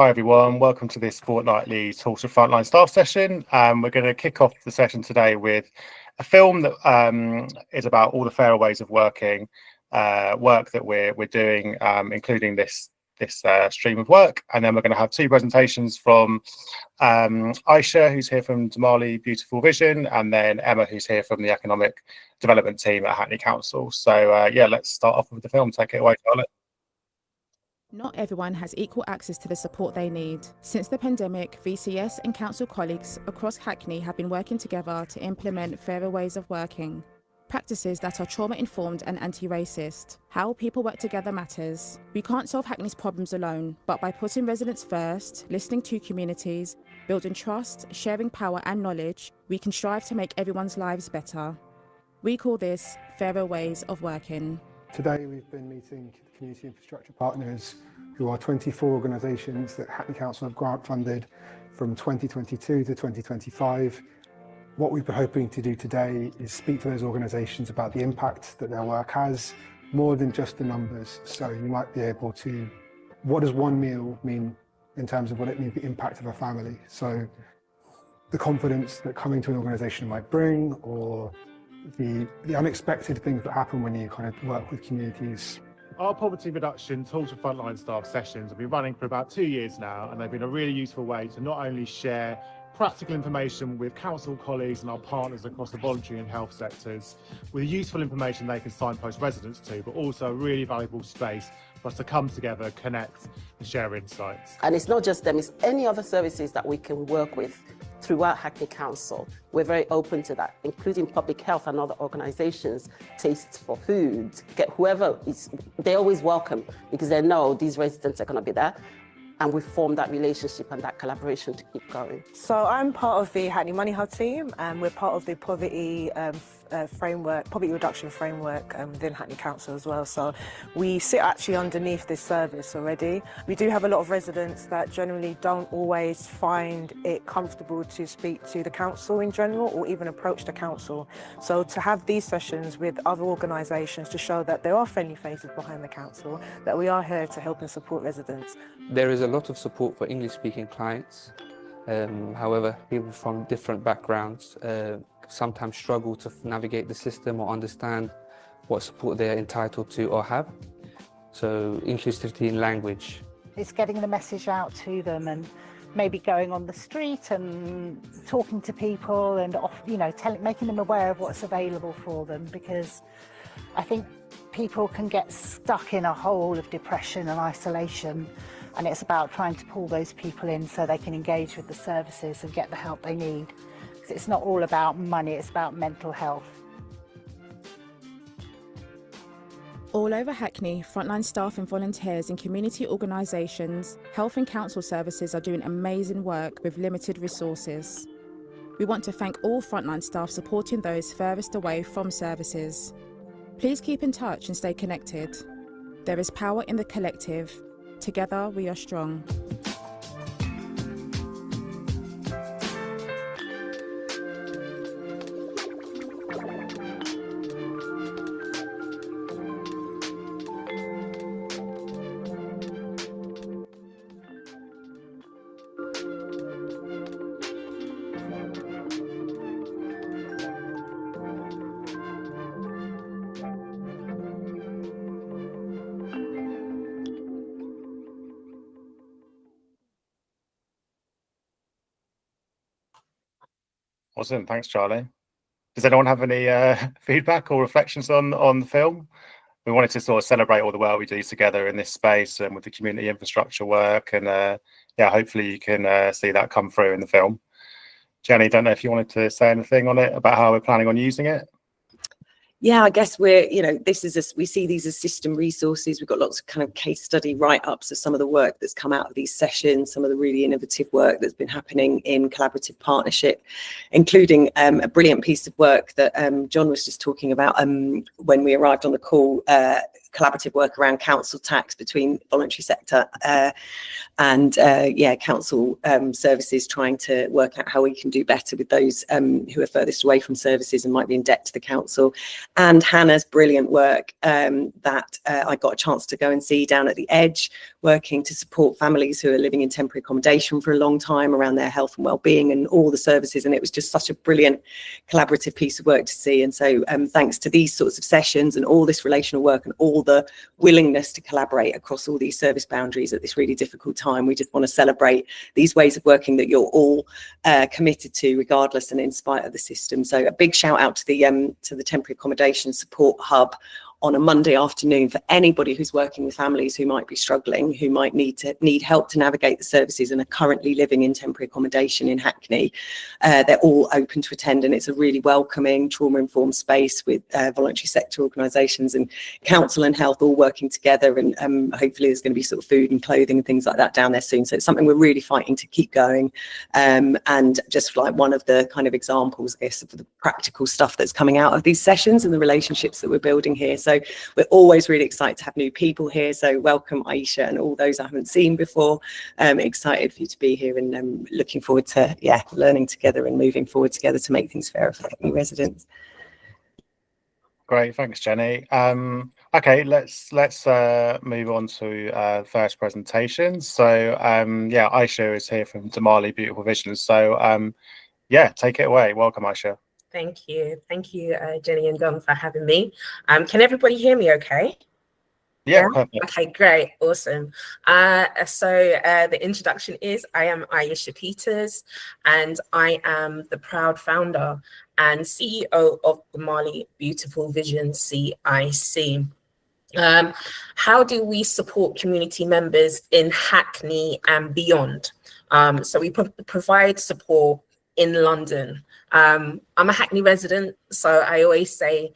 Hi everyone, welcome to this fortnightly Talks of Frontline Staff session. We're going to kick off the session today with a film that is about all the fairer ways of working, work that we're doing, including this stream of work. And then we're going to have two presentations from Aisha, who's here from Damali Beautiful Vision, and then Emma, who's here from the Economic Development Team at Hackney Council. So yeah, let's start off with the film. Take it away, Charlotte. Not everyone has equal access to the support they need. Since the pandemic, VCS and council colleagues across Hackney have been working together to implement fairer ways of working. Practices that are trauma-informed and anti-racist. How people work together matters. We can't solve Hackney's problems alone, but by putting residents first, listening to communities, building trust, sharing power and knowledge, we can strive to make everyone's lives better. We call this fairer ways of working. Today we've been meeting community infrastructure partners who are 24 organisations that Hackney Council have grant funded from 2022 to 2025. What we've been hoping to do today is speak to those organisations about the impact that their work has, more than just the numbers. So you might be able to, what does one meal mean in terms of what it means, the impact of a family? So the confidence that coming to an organisation might bring, or the unexpected things that happen when you kind of work with communities. Our poverty reduction Talks of Frontline Staff sessions have been running for about 2 years now, and they've been a really useful way to not only share practical information with council colleagues and our partners across the voluntary and health sectors, with useful information they can signpost residents to, but also a really valuable space for us to come together, connect and share insights. And it's not just them, it's any other services that we can work with throughout Hackney Council. We're very open to that, including public health and other organisations, Tastes for Food, get whoever is, they're always welcome because they know these residents are going to be there. And we form that relationship and that collaboration to keep going. So I'm part of the Hackney Money Hub team, and we're part of the poverty poverty reduction framework within Hackney Council as well. So we sit actually underneath this service already. We do have a lot of residents that generally don't always find it comfortable to speak to the council in general, or even approach the council. So to have these sessions with other organisations to show that there are friendly faces behind the council, that we are here to help and support residents. There is a lot of support for English-speaking clients. However, people from different backgrounds sometimes struggle to navigate the system or understand what support they're entitled to or have. So inclusivity in language. It's getting the message out to them, and maybe going on the street and talking to people and making them aware of what's available for them, because I think people can get stuck in a hole of depression and isolation, and it's about trying to pull those people in so they can engage with the services and get the help they need. Because it's not all about money, it's about mental health. All over Hackney, frontline staff and volunteers in community organisations, health and council services are doing amazing work with limited resources. We want to thank all frontline staff supporting those furthest away from services. Please keep in touch and stay connected. There is power in the collective. Together we are strong. Awesome, thanks Charlie. Does anyone have any feedback or reflections on the film? We wanted to sort of celebrate all the work we do together in this space and with the community infrastructure work, and yeah, hopefully you can see that come through in the film. Jenny, don't know if you wanted to say anything on it about how we're planning on using it. Yeah, I guess we see these as system resources. We've got lots of kind of case study write-ups of some of the work that's come out of these sessions, some of the really innovative work that's been happening in collaborative partnership, including a brilliant piece of work that John was just talking about when we arrived on the call collaborative work around council tax between voluntary sector and council services, trying to work out how we can do better with those who are furthest away from services and might be in debt to the council. And Hannah's brilliant work that I got a chance to go and see down at the Edge, working to support families who are living in temporary accommodation for a long time around their health and well-being and all the services. And it was just such a brilliant collaborative piece of work to see. And so thanks to these sorts of sessions and all this relational work and all the willingness to collaborate across all these service boundaries at this really difficult time, we just want to celebrate these ways of working that you're all committed to, regardless and in spite of the system. So a big shout out to the Temporary Accommodation Support Hub on a Monday afternoon for anybody who's working with families who might be struggling, who might need help to navigate the services and are currently living in temporary accommodation in Hackney. They're all open to attend, and it's a really welcoming, trauma-informed space with voluntary sector organisations and council and health all working together, and hopefully there's going to be sort of food and clothing and things like that down there soon. So it's something we're really fighting to keep going, and just like one of the kind of examples, I guess, of the practical stuff that's coming out of these sessions and the relationships that we're building here. So we're always really excited to have new people here. So welcome, Aisha, and all those I haven't seen before. Excited for you to be here, and looking forward to learning together and moving forward together to make things fairer for Hackney residents. Great, thanks, Jenny. Okay, let's move on to first presentation. So Aisha is here from Damali Beautiful Visions. So take it away. Welcome, Aisha. Thank you, Jenny and Dom, for having me. Can everybody hear me okay? Yeah, perfect. Okay, great, awesome. So the introduction is, I am Aisha Peters, and I am the proud founder and CEO of Damali Beautiful Vision CIC. How do we support community members in Hackney and beyond? So we provide support in London. I'm a Hackney resident, so I always say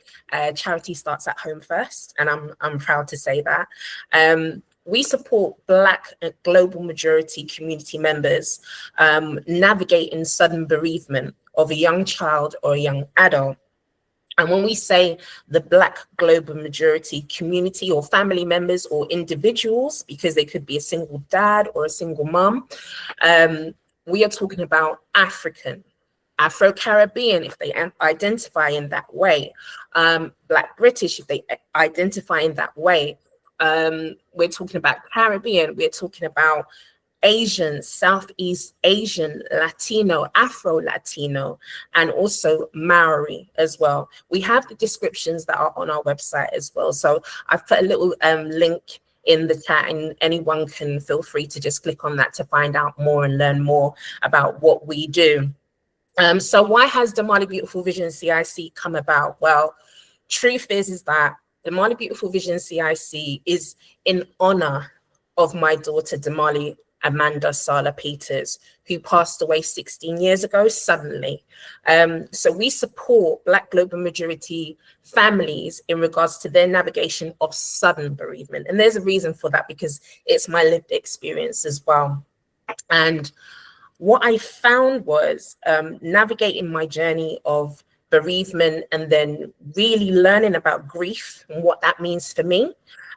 charity starts at home first, and I'm proud to say that. We support Black and global majority community members navigating sudden bereavement of a young child or a young adult. And when we say the Black global majority community or family members or individuals, because they could be a single dad or a single mum, we are talking about African, Afro-Caribbean, if they identify in that way, Black British, if they identify in that way. We're talking about Caribbean, we're talking about Asian, Southeast Asian, Latino, Afro-Latino, and also Maori as well. We have the descriptions that are on our website as well. So I've put a little link in the chat, and anyone can feel free to just click on that to find out more and learn more about what we do. So why has Damali Beautiful Vision CIC come about? Well, truth is that Damali Beautiful Vision CIC is in honor of my daughter, Damali Amanda Sala Peters, who passed away 16 years ago suddenly. So we support Black global majority families in regards to their navigation of sudden bereavement. And there's a reason for that, because it's my lived experience as well. And what I found was navigating my journey of bereavement and then really learning about grief and what that means for me,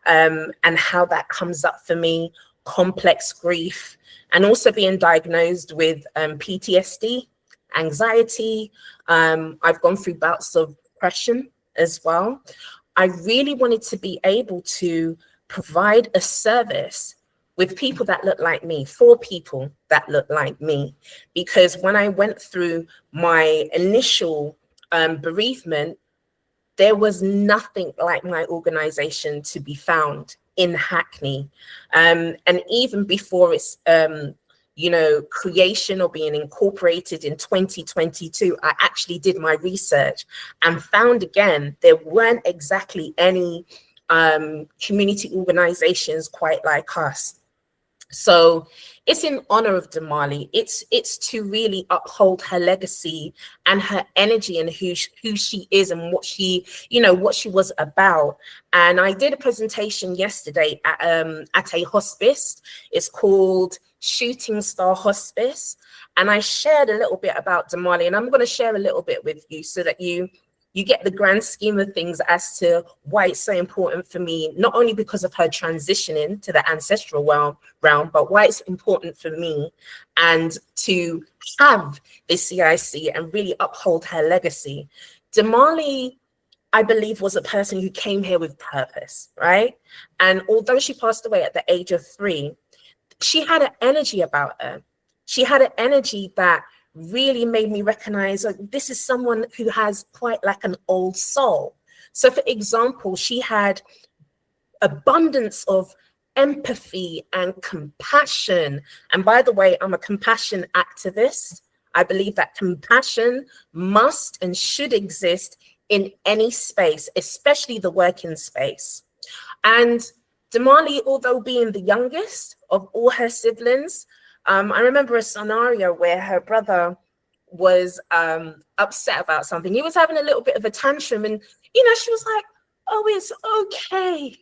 and how that comes up for me, complex grief, and also being diagnosed with PTSD, anxiety. I've gone through bouts of depression as well. I really wanted to be able to provide a service with people that look like me, for people that look like me. Because when I went through my initial bereavement, there was nothing like my organization to be found in Hackney. And even before its creation or being incorporated in 2022, I actually did my research and found again, there weren't exactly any community organizations quite like us. So it's in honor of Damali. It's to really uphold her legacy and her energy and who she is and what she was about. And I did a presentation yesterday at a hospice. It's called Shooting Star Hospice. And I shared a little bit about Damali, and I'm going to share a little bit with you so that you you get the grand scheme of things as to why it's so important for me, not only because of her transitioning to the ancestral realm, but why it's important for me and to have this CIC and really uphold her legacy. Damali, I believe, was a person who came here with purpose, right? And although she passed away at the age of 3, she had an energy about her. She had an energy that really made me recognize, like, this is someone who has quite like an old soul. So for example, she had abundance of empathy and compassion. And by the way, I'm a compassion activist. I believe that compassion must and should exist in any space, especially the working space. And Damali, although being the youngest of all her siblings, I remember a scenario where her brother was upset about something. He was having a little bit of a tantrum, and she was like, "Oh, it's okay."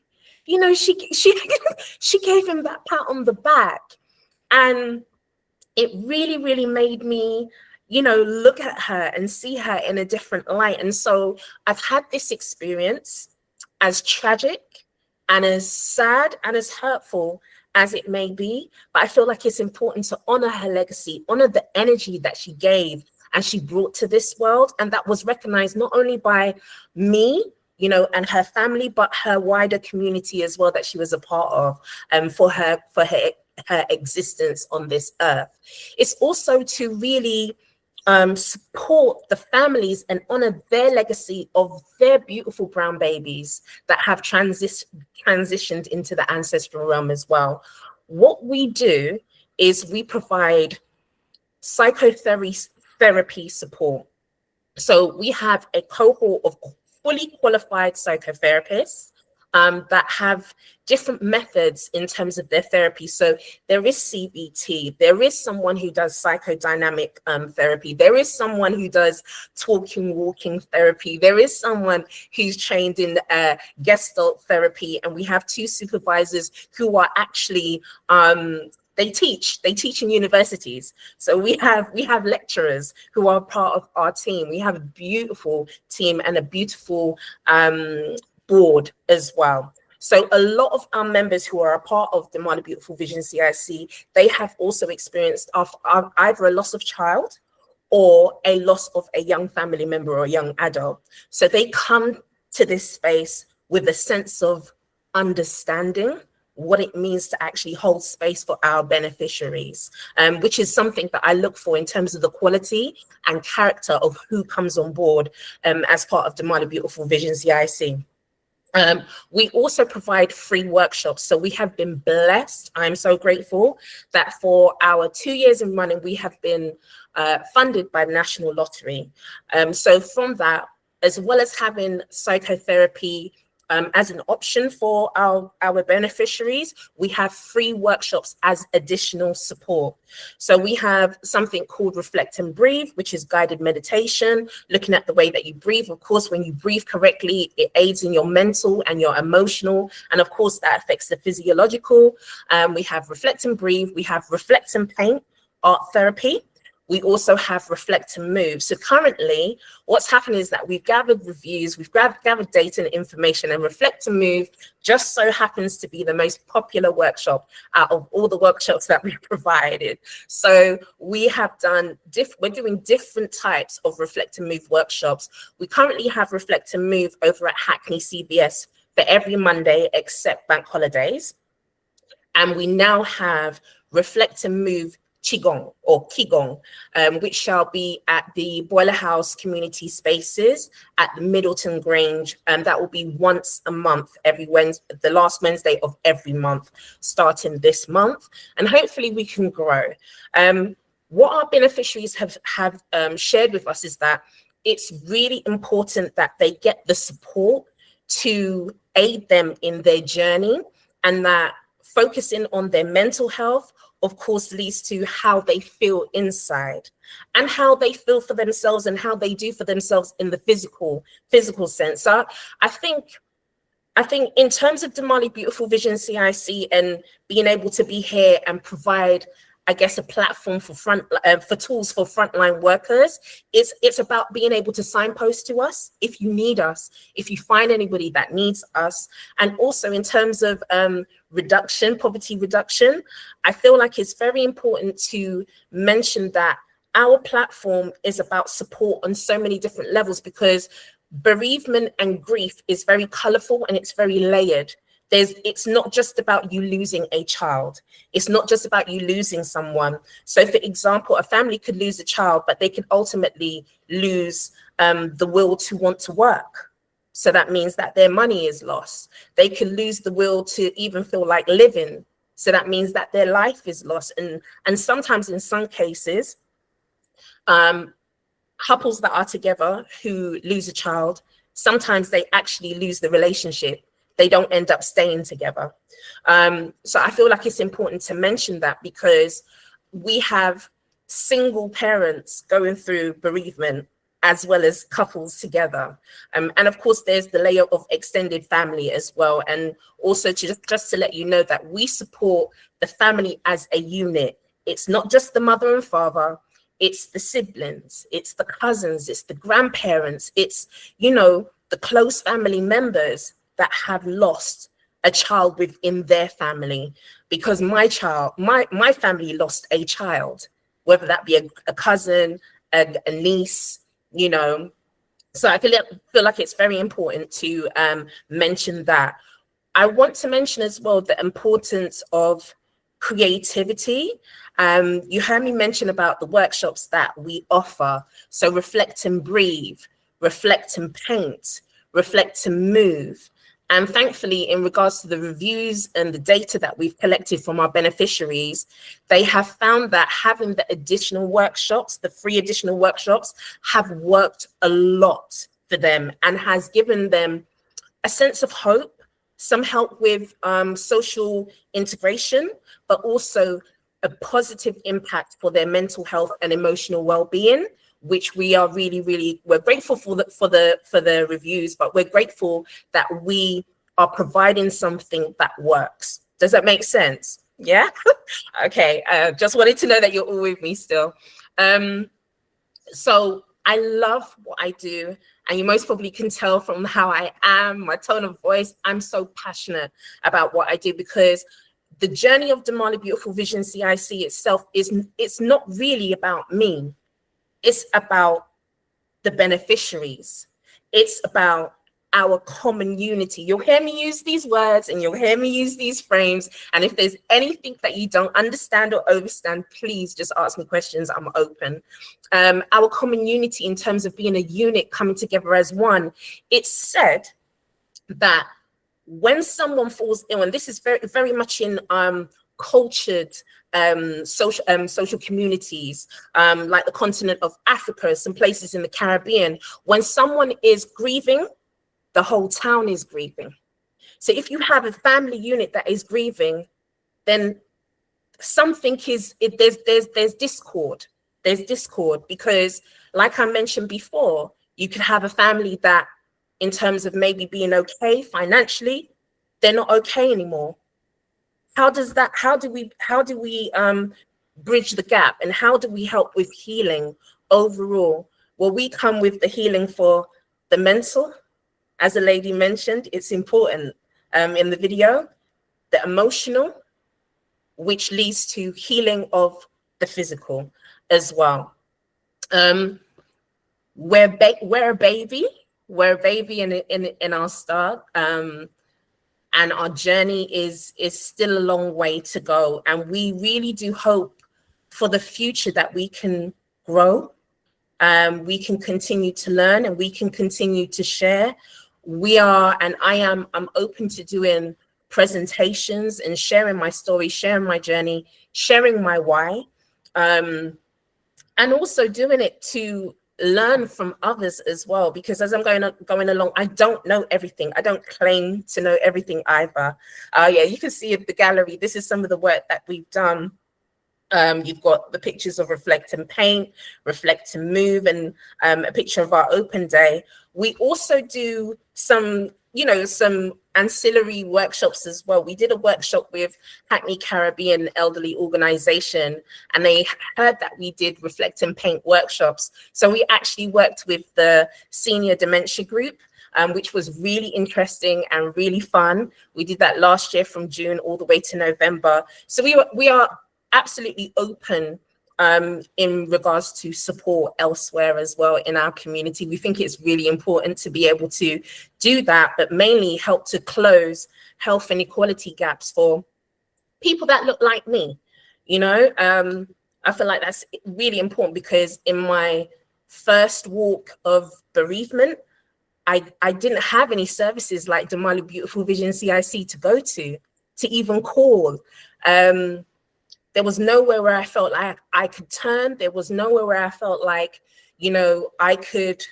She she gave him that pat on the back, and it really, really made me, look at her and see her in a different light. And so I've had this experience, as tragic and as sad and as hurtful as it may be, but I feel like it's important to honor her legacy, honor the energy that she gave and she brought to this world. And that was recognized not only by me, and her family, but her wider community as well that she was a part of, for her existence on this earth. It's also to really support the families and honor their legacy of their beautiful brown babies that have transitioned into the ancestral realm as well. What we do is we provide psychotherapy support. So we have a cohort of fully qualified psychotherapists that have different methods in terms of their therapy. So there is CBT, there is someone who does psychodynamic therapy, there is someone who does talking, walking therapy, there is someone who's trained in Gestalt therapy, and we have 2 supervisors who are actually they teach in universities. So we have lecturers who are part of our team. We have a beautiful team and a beautiful board as well. So a lot of our members who are a part of the Damali Beautiful Vision CIC, they have also experienced either a loss of child or a loss of a young family member or a young adult. So they come to this space with a sense of understanding what it means to actually hold space for our beneficiaries, which is something that I look for in terms of the quality and character of who comes on board as part of Damali Beautiful Vision CIC. We also provide free workshops. So we have been blessed. I'm so grateful that for our 2 years in running, we have been funded by the National Lottery. So from that, as well as having psychotherapy as an option for our beneficiaries, we have free workshops as additional support. So we have something called Reflect and Breathe, which is guided meditation, looking at the way that you breathe. Of course, when you breathe correctly, it aids in your mental and your emotional, and of course that affects the physiological. We have Reflect and Breathe, we have Reflect and Paint, art therapy. We also have Reflect and Move. So currently, what's happened is that we've gathered reviews, we've gathered data and information, and Reflect and Move just so happens to be the most popular workshop out of all the workshops that we've provided. So we have done, we're doing different types of Reflect and Move workshops. We currently have Reflect and Move over at Hackney CBS for every Monday except bank holidays. And we now have Reflect and Move Qigong or Qigong, which shall be at the Boiler House Community Spaces at the Middleton Grange, and that will be once a month, every Wednesday, the last Wednesday of every month, starting this month, and hopefully we can grow. What our beneficiaries have shared with us is that it's really important that they get the support to aid them in their journey, and that focusing on their mental health, of course, leads to how they feel inside and how they feel for themselves and how they do for themselves in the physical sense. So I think in terms of Damali Beautiful Vision CIC and being able to be here and provide I guess, a platform for for tools for frontline workers. It's about being able to signpost to us if you need us, if you find anybody that needs us. And also in terms of poverty reduction, I feel like it's very important to mention that our platform is about support on so many different levels, because bereavement and grief is very colorful and it's very layered. It's not just about you losing a child. It's not just about you losing someone. So for example, a family could lose a child, but they could ultimately lose the will to want to work. So that means that their money is lost. They could lose the will to even feel like living. So that means that their life is lost. And sometimes in some cases, couples that are together who lose a child, sometimes they actually lose the relationship. They don't end up staying together. So I feel like it's important to mention that, because we have single parents going through bereavement as well as couples together. And of course, there's the layer of extended family as well. And also just to let you know that we support the family as a unit. It's not just the mother and father, it's the siblings, it's the cousins, it's the grandparents, it's, the close family members that have lost a child within their family. Because my family lost a child, whether that be a cousin, a niece, So I feel like it's very important to mention that. I want to mention as well the importance of creativity. You heard me mention about the workshops that we offer. So reflect and breathe, reflect and paint, reflect and move. And thankfully, in regards to the reviews and the data that we've collected from our beneficiaries, they have found that having the additional workshops, the free additional workshops, have worked a lot for them and has given them a sense of hope, some help with social integration, but also a positive impact for their mental health and emotional well-being, which we are we're grateful for the reviews, but we're grateful that we are providing something that works. Does that make sense? Yeah. Okay. Just wanted to know that you're all with me still. So I love what I do, and you most probably can tell from how I am, my tone of voice. I'm so passionate about what I do, because the journey of Damali Beautiful Vision CIC itself it's not really about me. It's about the beneficiaries. It's about our common unity. You'll hear me use these words and you'll hear me use these frames. And if there's anything that you don't understand or overstand, please just ask me questions. I'm open. Our common unity in terms of being a unit coming together as one. It's said that when someone falls ill, and this is very, very much in cultured social communities, like the continent of Africa, some places in the Caribbean, when someone is grieving, the whole town is grieving. So if you have a family unit that is grieving, then something there's discord. There's discord because, like I mentioned before, you could have a family that, in terms of maybe being okay financially, they're not okay anymore. How do we bridge the gap, and how do we help with healing overall? Well, we come with the healing for the mental, as a lady mentioned, it's important in the video, the emotional, which leads to healing of the physical as well. We're a baby in our start. And our journey is still a long way to go. And we really do hope for the future that we can grow, we can continue to learn, and we can continue to share. I'm open to doing presentations and sharing my story, sharing my journey, sharing my why, and also doing it to learn from others as well, because as I'm going along, I don't know everything. I don't claim to know everything either. Yeah, you can see at the gallery, this is some of the work that we've done. You've got the pictures of Reflect and Paint, Reflect and Move, and a picture of our open day. We also do some some ancillary workshops as well. We did a workshop with Hackney Caribbean Elderly Organization, and they heard that we did Reflect and Paint workshops. So we actually worked with the senior dementia group, which was really interesting and really fun. We did that last year from June all the way to November. So we are absolutely open in regards to support elsewhere as well in our community. We think it's really important to be able to do that, but mainly help to close health inequality gaps for people that look like me. I feel like that's really important, because in my first walk of bereavement, I didn't have any services like Damali Beautiful Vision CIC to go to even call. There was nowhere where I felt like I could turn. There was nowhere where I felt like, I could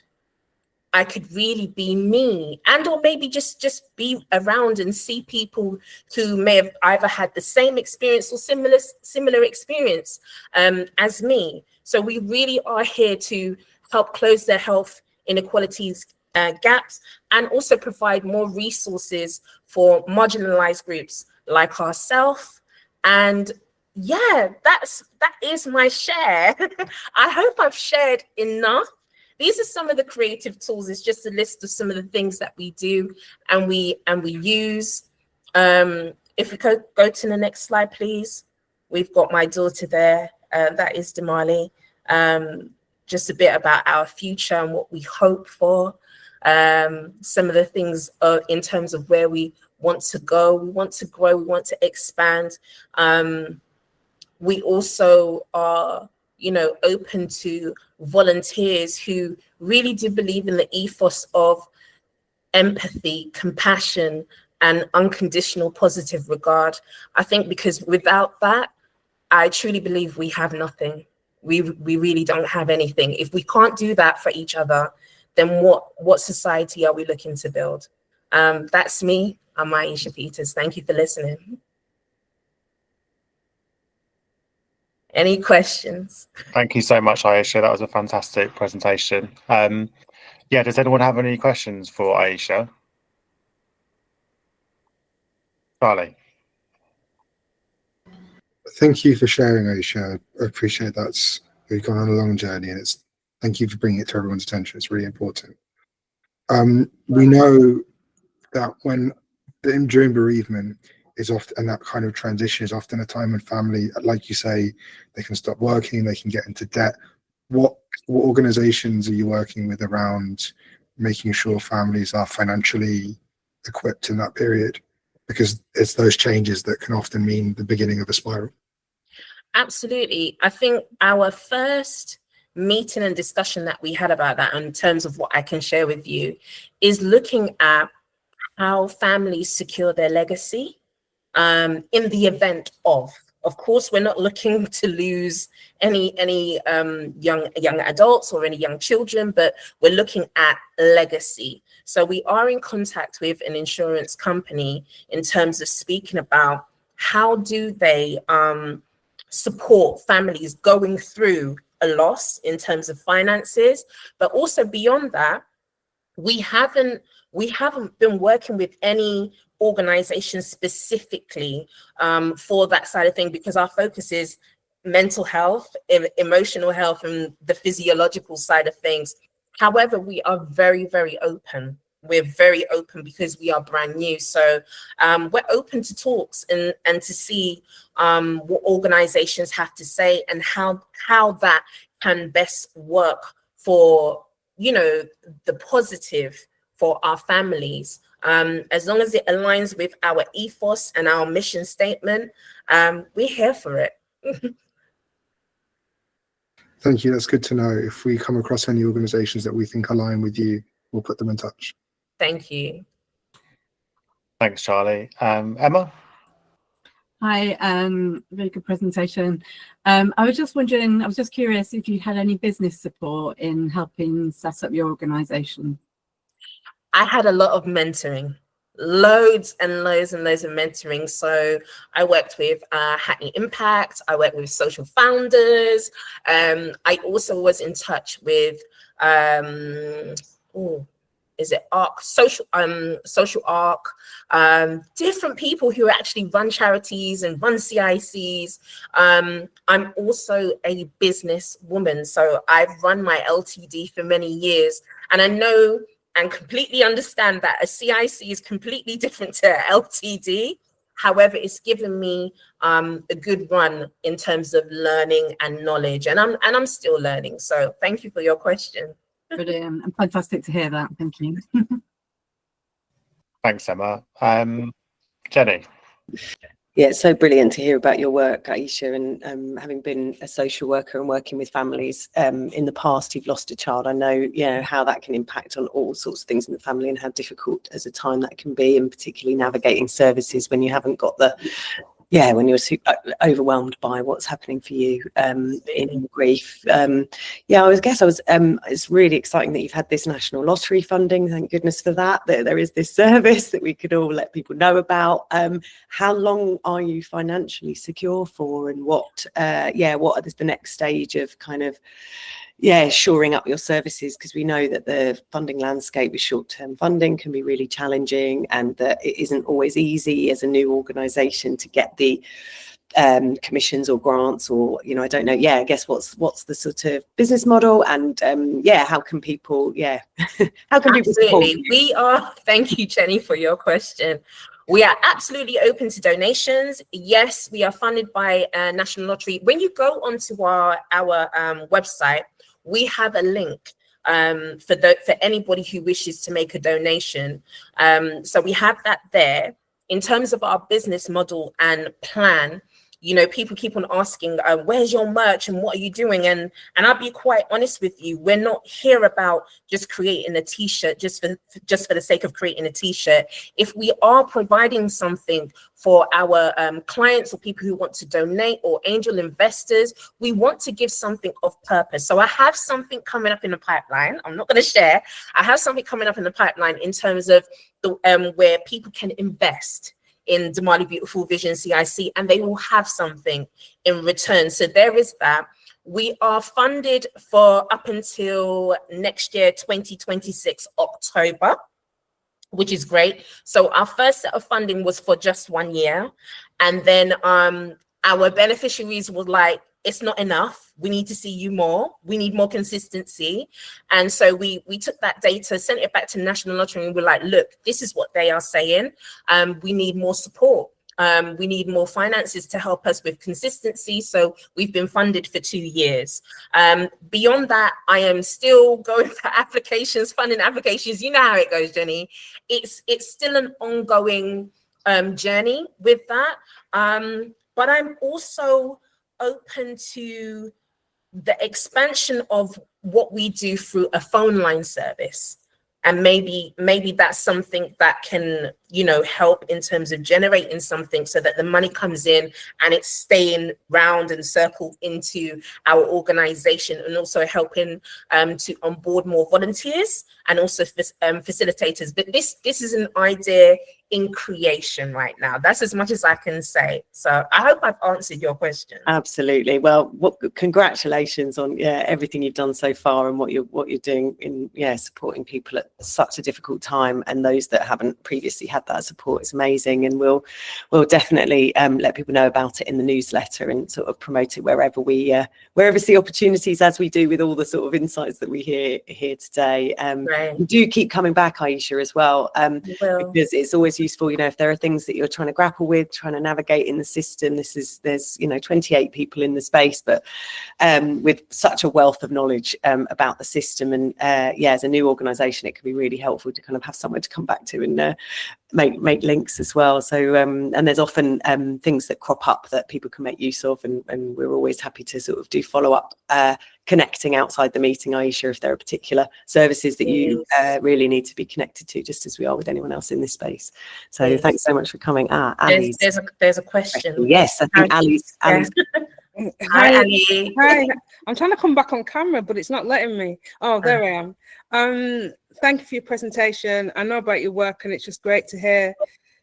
really be me, and or maybe just be around and see people who may have either had the same experience or similar experience as me. So we really are here to help close the health inequalities gaps, and also provide more resources for marginalized groups like ourselves. And yeah, that is my share. I hope I've shared enough. These are some of the creative tools. It's just a list of some of the things that we do and we use. If we could go to the next slide, please. We've got my daughter there. That is Damali. Just a bit about our future and what we hope for. Some of the things in terms of where we want to go. We want to grow. We want to expand. We also are, open to volunteers who really do believe in the ethos of empathy, compassion, and unconditional positive regard. I think because without that, I truly believe we have nothing. We really don't have anything. If we can't do that for each other, then what society are we looking to build? That's me. I'm Aisha Peters. Thank you for listening. Any questions? Thank you so much, Aisha. That was a fantastic presentation. Does anyone have any questions for Aisha? Charlie. Thank you for sharing, Aisha. I appreciate that. We've gone on a long journey, and thank you for bringing it to everyone's attention. It's really important. We know that during bereavement is often, and that kind of transition is often a time when family, like you say, they can stop working, they can get into debt. What organizations are you working with around making sure families are financially equipped in that period? Because it's those changes that can often mean the beginning of a spiral. Absolutely. I think our first meeting and discussion that we had about that, in terms of what I can share with you, is looking at how families secure their legacy in the event of course, we're not looking to lose any young adults or any young children, but we're looking at legacy. So we are in contact with an insurance company in terms of speaking about how do they support families going through a loss in terms of finances, but also beyond that, we haven't been working with any organization specifically for that side of thing, because our focus is mental health, emotional health, and the physiological side of things. However, we are very, very open. We're very open because we are brand new. So we're open to talks and to see what organizations have to say and how that can best work for, the positive for our families. As long as it aligns with our ethos and our mission statement, we're here for it. Thank you. That's good to know. If we come across any organizations that we think align with you, we'll put them in touch. Thank you. Thanks, Charlie. Emma? Hi, very good presentation. I was just curious if you had any business support in helping set up your organisation. I had a lot of mentoring, loads and loads and loads of mentoring. So I worked with Hackney Impact, I worked with Social Founders. I also was in touch with, is it ARC, social ARC, different people who actually run charities and run CICs. I'm also a business woman, so I've run my LTD for many years, and I know and completely understand that a CIC is completely different to LTD. However, it's given me a good run in terms of learning and knowledge, and I'm still learning. So thank you for your question. Brilliant and fantastic to hear that. Thank you. Thanks, Emma. Jenny. Yeah, it's so brilliant to hear about your work, Aisha, and having been a social worker and working with families in the past who've lost a child, I know, how that can impact on all sorts of things in the family and how difficult as a time that can be, and particularly navigating services when you haven't got when you're overwhelmed by what's happening for you in grief. It's really exciting that you've had this national lottery funding. Thank goodness for that. There is this service that we could all let people know about. How long are you financially secure for, and what are the next stage of kind of shoring up your services, because we know that the funding landscape with short-term funding can be really challenging, and that it isn't always easy as a new organisation to get the commissions or grants, or I don't know. I guess what's the sort of business model, and how can people how can people support you? We are. Thank you, Jenny, for your question. We are absolutely open to donations. Yes, we are funded by National Lottery. When you go onto our website, we have a link for anybody who wishes to make a donation. So we have that there. In terms of our business model and plan, people keep on asking, where's your merch and what are you doing? And I'll be quite honest with you, we're not here about just creating a t-shirt just for the sake of creating a t-shirt. If we are providing something for our clients or people who want to donate, or angel investors, we want to give something of purpose. So I have something coming up in the pipeline. I'm not going to share. I have something coming up in the pipeline in terms of where people can invest in Damali Beautiful Vision CIC, and they will have something in return. So there is that. We are funded for up until next year, 2026, October, which is great. So our first set of funding was for just 1 year. And then our beneficiaries were like, it's not enough. We need to see you more. We need more consistency. And so we took that data, sent it back to National Lottery, and we're like, look, this is what they are saying. We need more support. We need more finances to help us with consistency. So we've been funded for 2 years. Beyond that, I am still going for applications, funding applications. You know how it goes, Jenny. It's still an ongoing journey with that. But I'm also open to the expansion of what we do through a phone line service. And maybe that's something that can, help in terms of generating something so that the money comes in and it's staying round and circled into our organization, and also helping to onboard more volunteers and also facilitators. But this is an idea in creation right now. That's as much as I can say. So I hope I've answered your question. Absolutely. Well, congratulations on everything you've done so far, and what you're doing in supporting people at such a difficult time, and those that haven't previously had that support is amazing. And we'll definitely let people know about it in the newsletter, and sort of promote it wherever we see opportunities, as we do with all the sort of insights that we hear here today. Right. You do keep coming back, Aisha, as well, because it's always useful, if there are things that you're trying to grapple with, trying to navigate in the system. There's 28 people in the space, but with such a wealth of knowledge about the system, and as a new organisation, it can be really helpful to kind of have somewhere to come back to and make links as well. So and there's often things that crop up that people can make use of, and we're always happy to sort of do follow-up connecting outside the meeting, Aisha, if there are particular services that you really need to be connected to, just as we are with anyone else in this space. So thanks so much for coming. Ali's. There's a question. Yes, I think Ali's. Hi, Ali. Hi. I'm trying to come back on camera, but it's not letting me. Oh, there I am. Thank you for your presentation. I know about your work, and it's just great to hear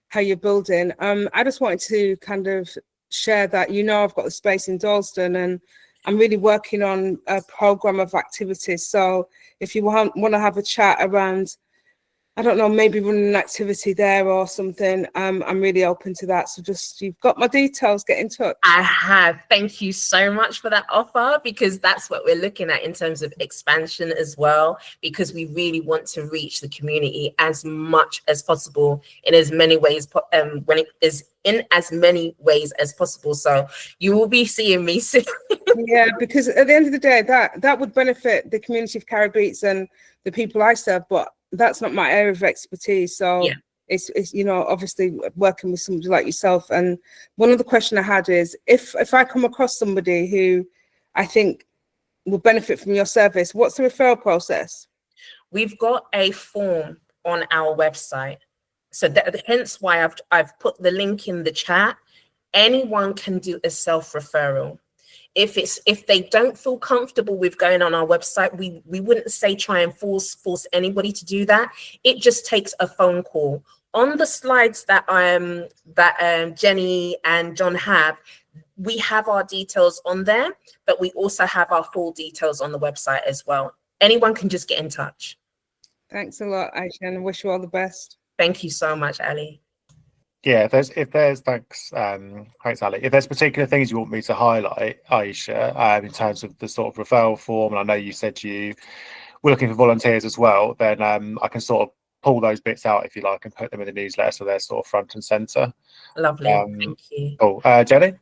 how you're building. I just wanted to kind of share that, I've got the space in Dalston, and I'm really working on a program of activities. So if you want to have a chat around I don't know, maybe running an activity there or something. I'm really open to that. So just, you've got my details, get in touch. I have. Thank you so much for that offer, because that's what we're looking at in terms of expansion as well, because we really want to reach the community as much as possible in as many ways, when it is in as many ways as possible. So you will be seeing me soon. Yeah, because at the end of the day, that would benefit the community of Caribbeans and the people I serve, but that's not my area of expertise. So yeah, it's you know, obviously working with somebody like yourself. And one of the question I had is, if I come across somebody who I think will benefit from your service, what's the referral process? we've got a form on our website. So hence why I've put the link in the chat. Anyone can do a self-referral. If they don't feel comfortable with going on our website, we wouldn't say try and force anybody to do that. It just takes a phone call. On the slides that Jenny and John have, we have our details on there, but we also have our full details on the website as well. Anyone can just get in touch. Thanks a lot, Aisha, and I wish you all the best. Thank you so much, Ali. Yeah, thanks, thanks, Ali. If there's particular things you want me to highlight, Aisha, in terms of the sort of referral form, and I know you said you were looking for volunteers as well, then I can sort of pull those bits out if you like and put them in the newsletter so they're sort of front and centre. Lovely, thank you. Cool. Jenny?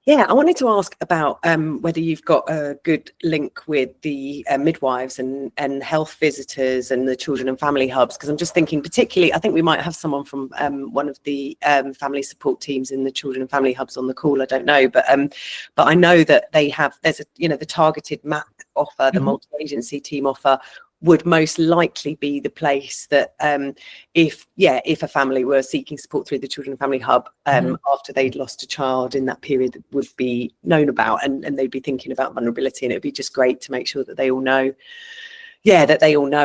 Yeah, I wanted to ask about whether you've got a good link with the midwives and health visitors and the children and family hubs, because I'm just thinking particularly, I think we might have someone from one of the family support teams in the children and family hubs on the call, I don't know, but I know that they have, there's a, you know, the targeted MAP offer, the multi-agency team offer would most likely be the place that if a family were seeking support through the Children and Family Hub after they'd lost a child in that period, that would be known about, and they'd be thinking about vulnerability, and it'd be just great to make sure that they all know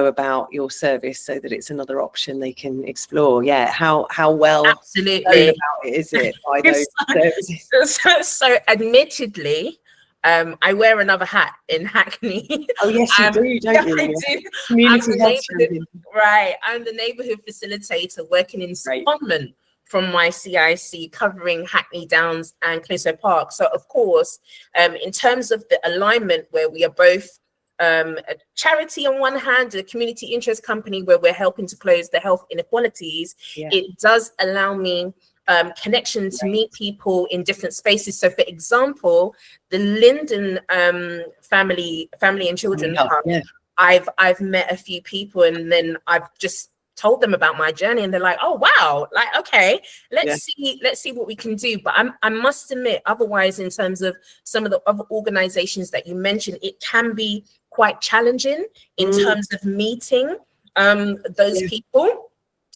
about your service so that it's another option they can explore. Yeah, how well absolutely known about it is it by those services? So admittedly, I wear another hat in Hackney. Oh yes, you do, don't you? I do. Community health champion. Right, I'm the neighbourhood facilitator working in secondment from my CIC, covering Hackney Downs and Clissold Park. So of course, in terms of the alignment where we are both a charity on one hand, a community interest company where we're helping to close the health inequalities, it does allow me connection to meet people in different spaces. So for example, the Linden family and children hub, I've met a few people, and then I've just told them about my journey, and they're like, oh wow, like okay, let's see what we can do. But I must admit, otherwise, in terms of some of the other organizations that you mentioned, it can be quite challenging in terms of meeting those people.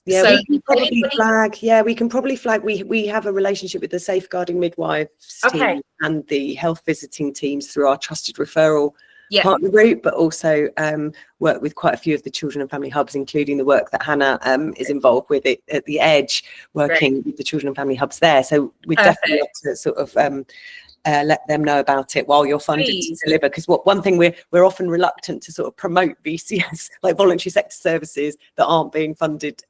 Yeah, so we can probably flag. Yeah, we can probably flag. We have a relationship with the Safeguarding Midwives team and the health visiting teams through our trusted referral partner group, but also work with quite a few of the children and family hubs, including the work that Hannah is involved with it at the Edge, working with the children and family hubs there. So we definitely have to sort of let them know about it while you're funded to deliver, because one thing we're often reluctant to sort of promote VCS, like voluntary sector services that aren't being funded,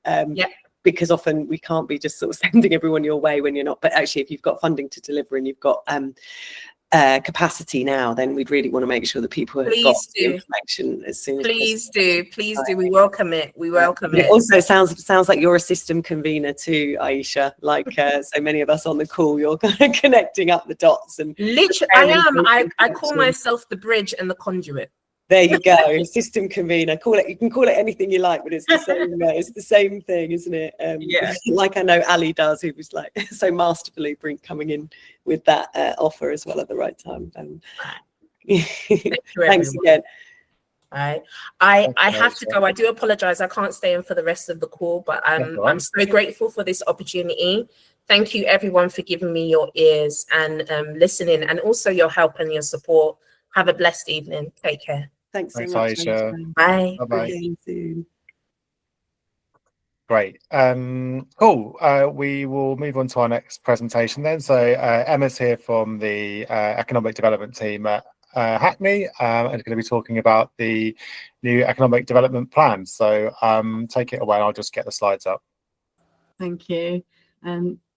because often we can't be just sort of sending everyone your way when you're not. But actually, if you've got funding to deliver and you've got capacity now, then we'd really want to make sure that people have got the information as soon as possible. Please do. We welcome it. We welcome it. It also sounds like you're a system convener too, Aisha. Like so many of us on the call, you're kind of connecting up the dots and literally. I call myself the bridge and the conduit. There you go, system convener. You can call it anything you like, but it's the same. It's the same thing, isn't it? Like I know Ali does, who was like so masterfully coming in with that offer as well at the right time. Thanks again. I have to go. I do apologize. I can't stay in for the rest of the call, but I'm so grateful for this opportunity. Thank you, everyone, for giving me your ears and listening, and also your help and your support. Have a blessed evening. Take care. Thanks so much, Aisha. Bye. Bye-bye. Soon. Great. Cool. We will move on to our next presentation then. So Emma's here from the economic development team at Hackney, and is going to be talking about the new economic development plan. So take it away, and I'll just get the slides up. Thank you.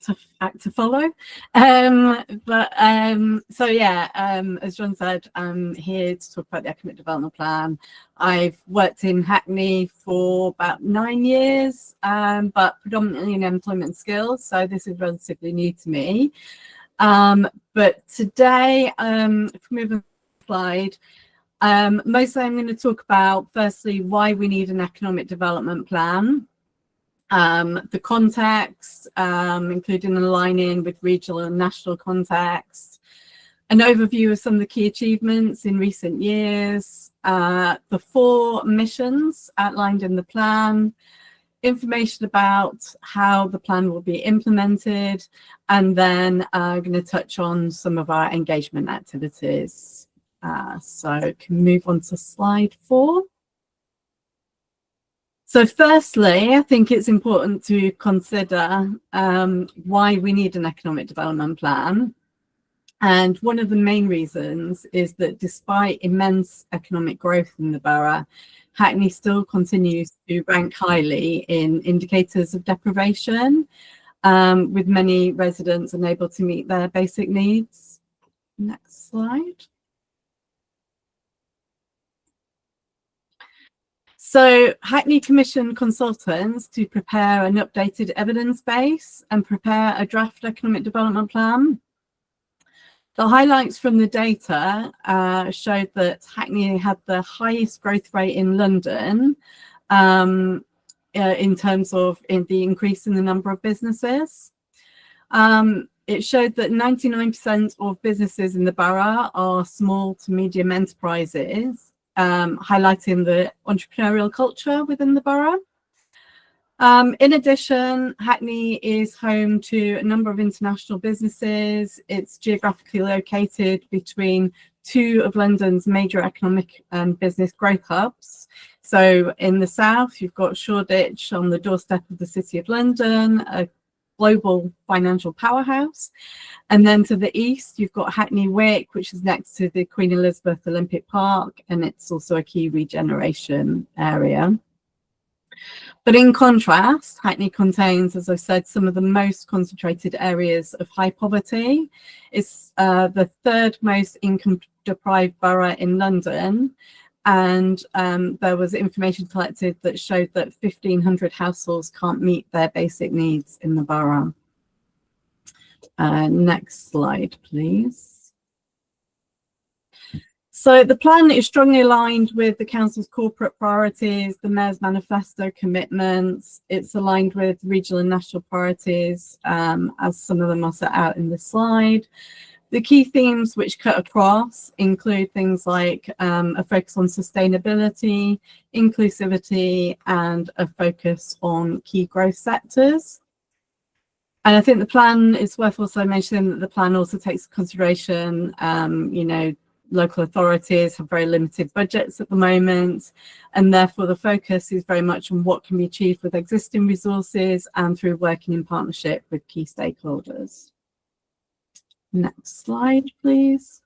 Tough act to follow. So yeah, as John said, I'm here to talk about the economic development plan. I've worked in Hackney for about 9 years, but predominantly in employment skills, so this is relatively new to me. But today, if we move on to the slide, mostly I'm going to talk about, firstly, why we need an economic development plan. The context, including aligning with regional and national context, an overview of some of the key achievements in recent years, the 4 missions outlined in the plan, information about how the plan will be implemented, and then I'm going to touch on some of our engagement activities. So can move on to slide 4. So firstly, I think it's important to consider why we need an economic development plan. And one of the main reasons is that despite immense economic growth in the borough, Hackney still continues to rank highly in indicators of deprivation, with many residents unable to meet their basic needs. Next slide. So Hackney commissioned consultants to prepare an updated evidence base and prepare a draft economic development plan. The highlights from the data showed that Hackney had the highest growth rate in London in terms of the increase in the number of businesses. It showed that 99% of businesses in the borough are small to medium enterprises, highlighting the entrepreneurial culture within the borough. In addition, Hackney is home to a number of international businesses. It's geographically located between 2 of London's major economic and business growth hubs. So in the south, you've got Shoreditch on the doorstep of the City of London, a global financial powerhouse. And then to the east, you've got Hackney Wick, which is next to the Queen Elizabeth Olympic Park, and it's also a key regeneration area. But in contrast, Hackney contains, as I said, some of the most concentrated areas of high poverty. It's the 3rd most income-deprived borough in London, and there was information collected that showed that 1,500 households can't meet their basic needs in the borough. Next slide, please. So the plan is strongly aligned with the council's corporate priorities, the mayor's manifesto commitments. It's aligned with regional and national priorities, as some of them are set out in this slide. The key themes which cut across include things like a focus on sustainability, inclusivity, and a focus on key growth sectors. And I think the plan, it's worth also mentioning that the plan also takes into consideration, local authorities have very limited budgets at the moment, and therefore the focus is very much on what can be achieved with existing resources and through working in partnership with key stakeholders. Next slide, please.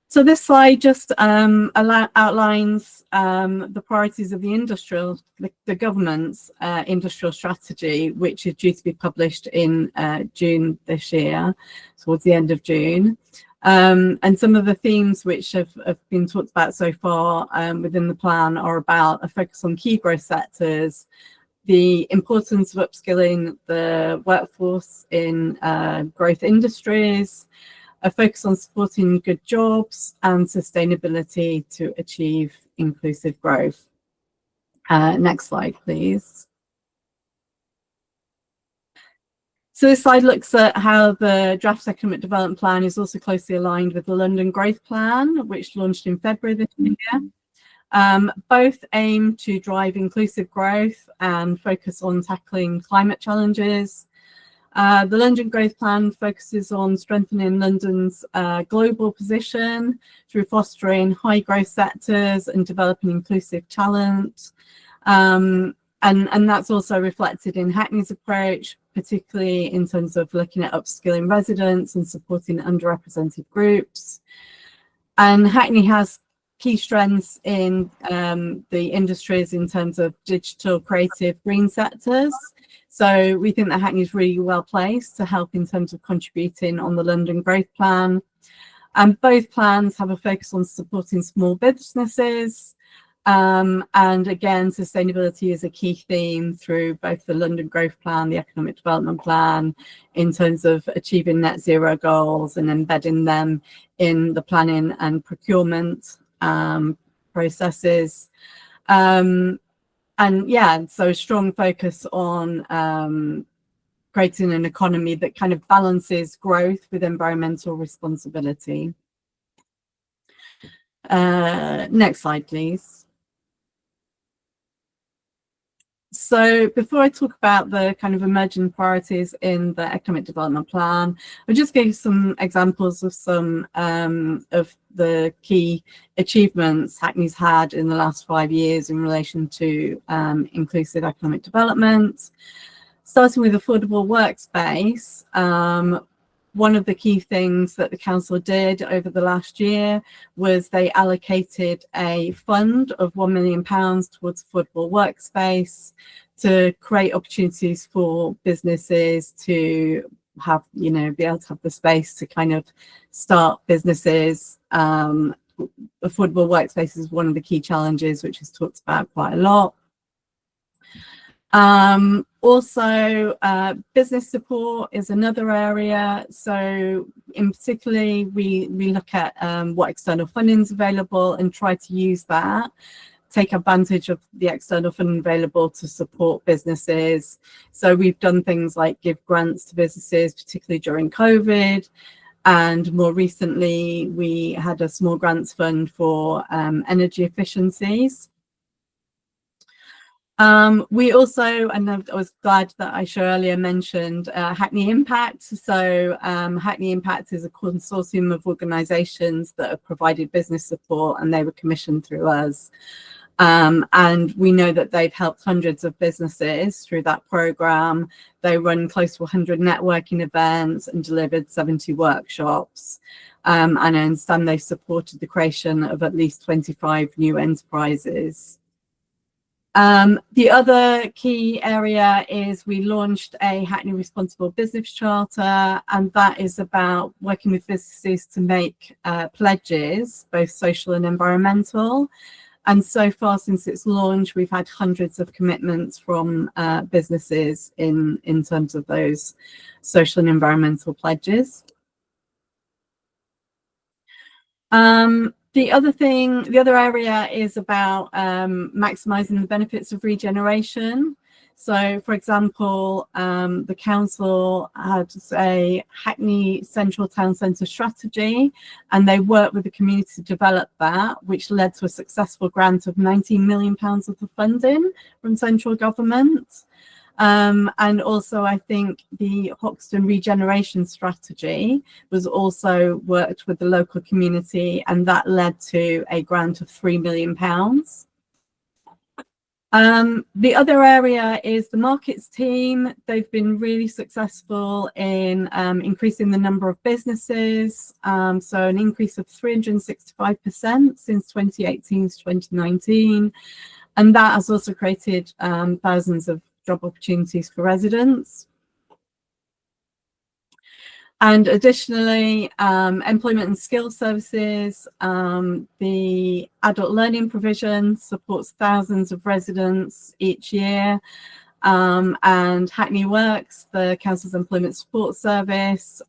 So this slide just outlines the priorities of the government's industrial strategy, which is due to be published in June this year, towards the end of June. And some of the themes which have been talked about so far within the plan are about a focus on key growth sectors, the importance of upskilling the workforce in growth industries, a focus on supporting good jobs, and sustainability to achieve inclusive growth. Next slide, please. So this slide looks at how the draft economic development plan is also closely aligned with the London Growth Plan, which launched in February this year. Both aim to drive inclusive growth and focus on tackling climate challenges. The London Growth Plan focuses on strengthening London's global position through fostering high growth sectors and developing inclusive talent. And that's also reflected in Hackney's approach, particularly in terms of looking at upskilling residents and supporting underrepresented groups. And Hackney has key strengths in the industries in terms of digital, creative, green sectors. So we think that Hackney is really well placed to help in terms of contributing on the London Growth Plan. And both plans have a focus on supporting small businesses. And again, sustainability is a key theme through both the London Growth Plan, the Economic Development Plan, in terms of achieving net zero goals and embedding them in the planning and procurement processes. And yeah, so a strong focus on creating an economy that kind of balances growth with environmental responsibility. Next slide, please. So before I talk about the kind of emerging priorities in the Economic Development Plan, I'll just give some examples of some of the key achievements Hackney's had in the last 5 years in relation to inclusive economic development. Starting with affordable workspace, one of the key things that the council did over the last year was they allocated a fund of £1 million towards affordable workspace to create opportunities for businesses to have, you know, be able to have the space to kind of start businesses. Affordable workspace is one of the key challenges, which is talked about quite a lot. Also, business support is another area. So in particularly, we look at what external funding is available and try to use that, take advantage of the external funding available to support businesses. So we've done things like give grants to businesses, particularly during COVID. And more recently, we had a small grants fund for energy efficiencies. We also, and I was glad that Aisha earlier mentioned Hackney Impact. So Hackney Impact is a consortium of organisations that have provided business support, and they were commissioned through us. And we know that they've helped hundreds of businesses through that programme. They run close to 100 networking events and delivered 70 workshops. And I understand they've supported the creation of at least 25 new enterprises. The other key area is we launched a Hackney Responsible Business Charter, and that is about working with businesses to make pledges, both social and environmental. And so far, since its launch, we've had hundreds of commitments from businesses in terms of those social and environmental pledges. The other area is about maximising the benefits of regeneration. So, for example, the council had a Hackney Central Town Centre strategy, and they worked with the community to develop that, which led to a successful grant of £19 million worth of funding from central government. And also, I think the Hoxton regeneration strategy was also worked with the local community, and that led to a grant of £3 million. The other area is the markets team. They've been really successful in increasing the number of businesses. So an increase of 365% since 2018 to 2019. And that has also created thousands of job opportunities for residents. And additionally, employment and skills services, the adult learning provision supports thousands of residents each year. And Hackney Works, the council's employment support service,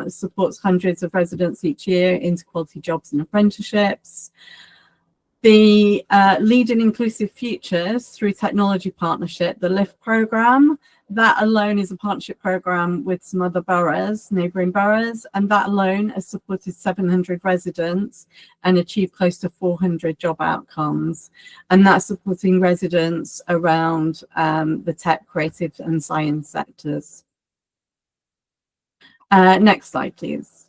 supports hundreds of residents each year into quality jobs and apprenticeships. The Leading Inclusive Futures through Technology Partnership, the LIFT programme, that alone is a partnership programme with some other boroughs, neighbouring boroughs, and that alone has supported 700 residents and achieved close to 400 job outcomes. And that's supporting residents around the tech, creative and science sectors. Next slide, please.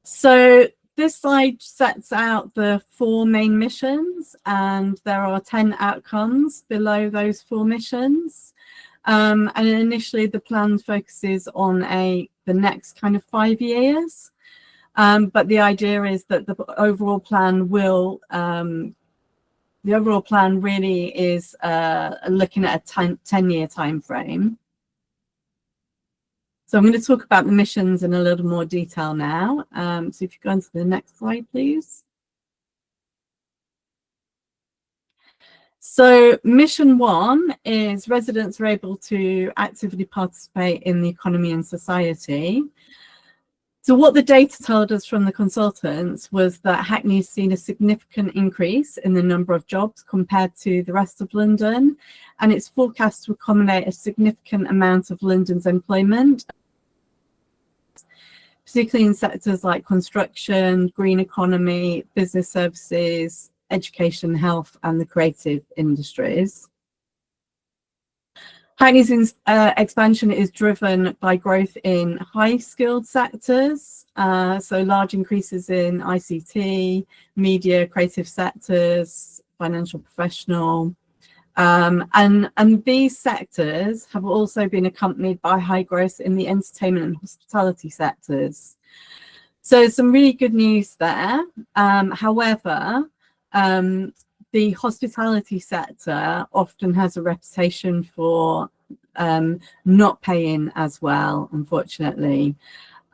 So this slide sets out the 4 main missions, and there are 10 outcomes below those 4 missions. And initially the plan focuses on the next kind of 5 years. But the idea is that the overall plan really is looking at a 10-year time frame. So I'm going to talk about the missions in a little more detail now. So if you go on to the next slide, please. So mission 1 is residents are able to actively participate in the economy and society. So what the data told us from the consultants was that Hackney has seen a significant increase in the number of jobs compared to the rest of London, and it's forecast to accommodate a significant amount of London's employment, particularly in sectors like construction, green economy, business services, education, health, and the creative industries. Hackney's expansion is driven by growth in high-skilled sectors, so large increases in ICT, media, creative sectors, financial professional, and these sectors have also been accompanied by high growth in the entertainment and hospitality sectors. So some really good news there. However, the hospitality sector often has a reputation for not paying as well, unfortunately.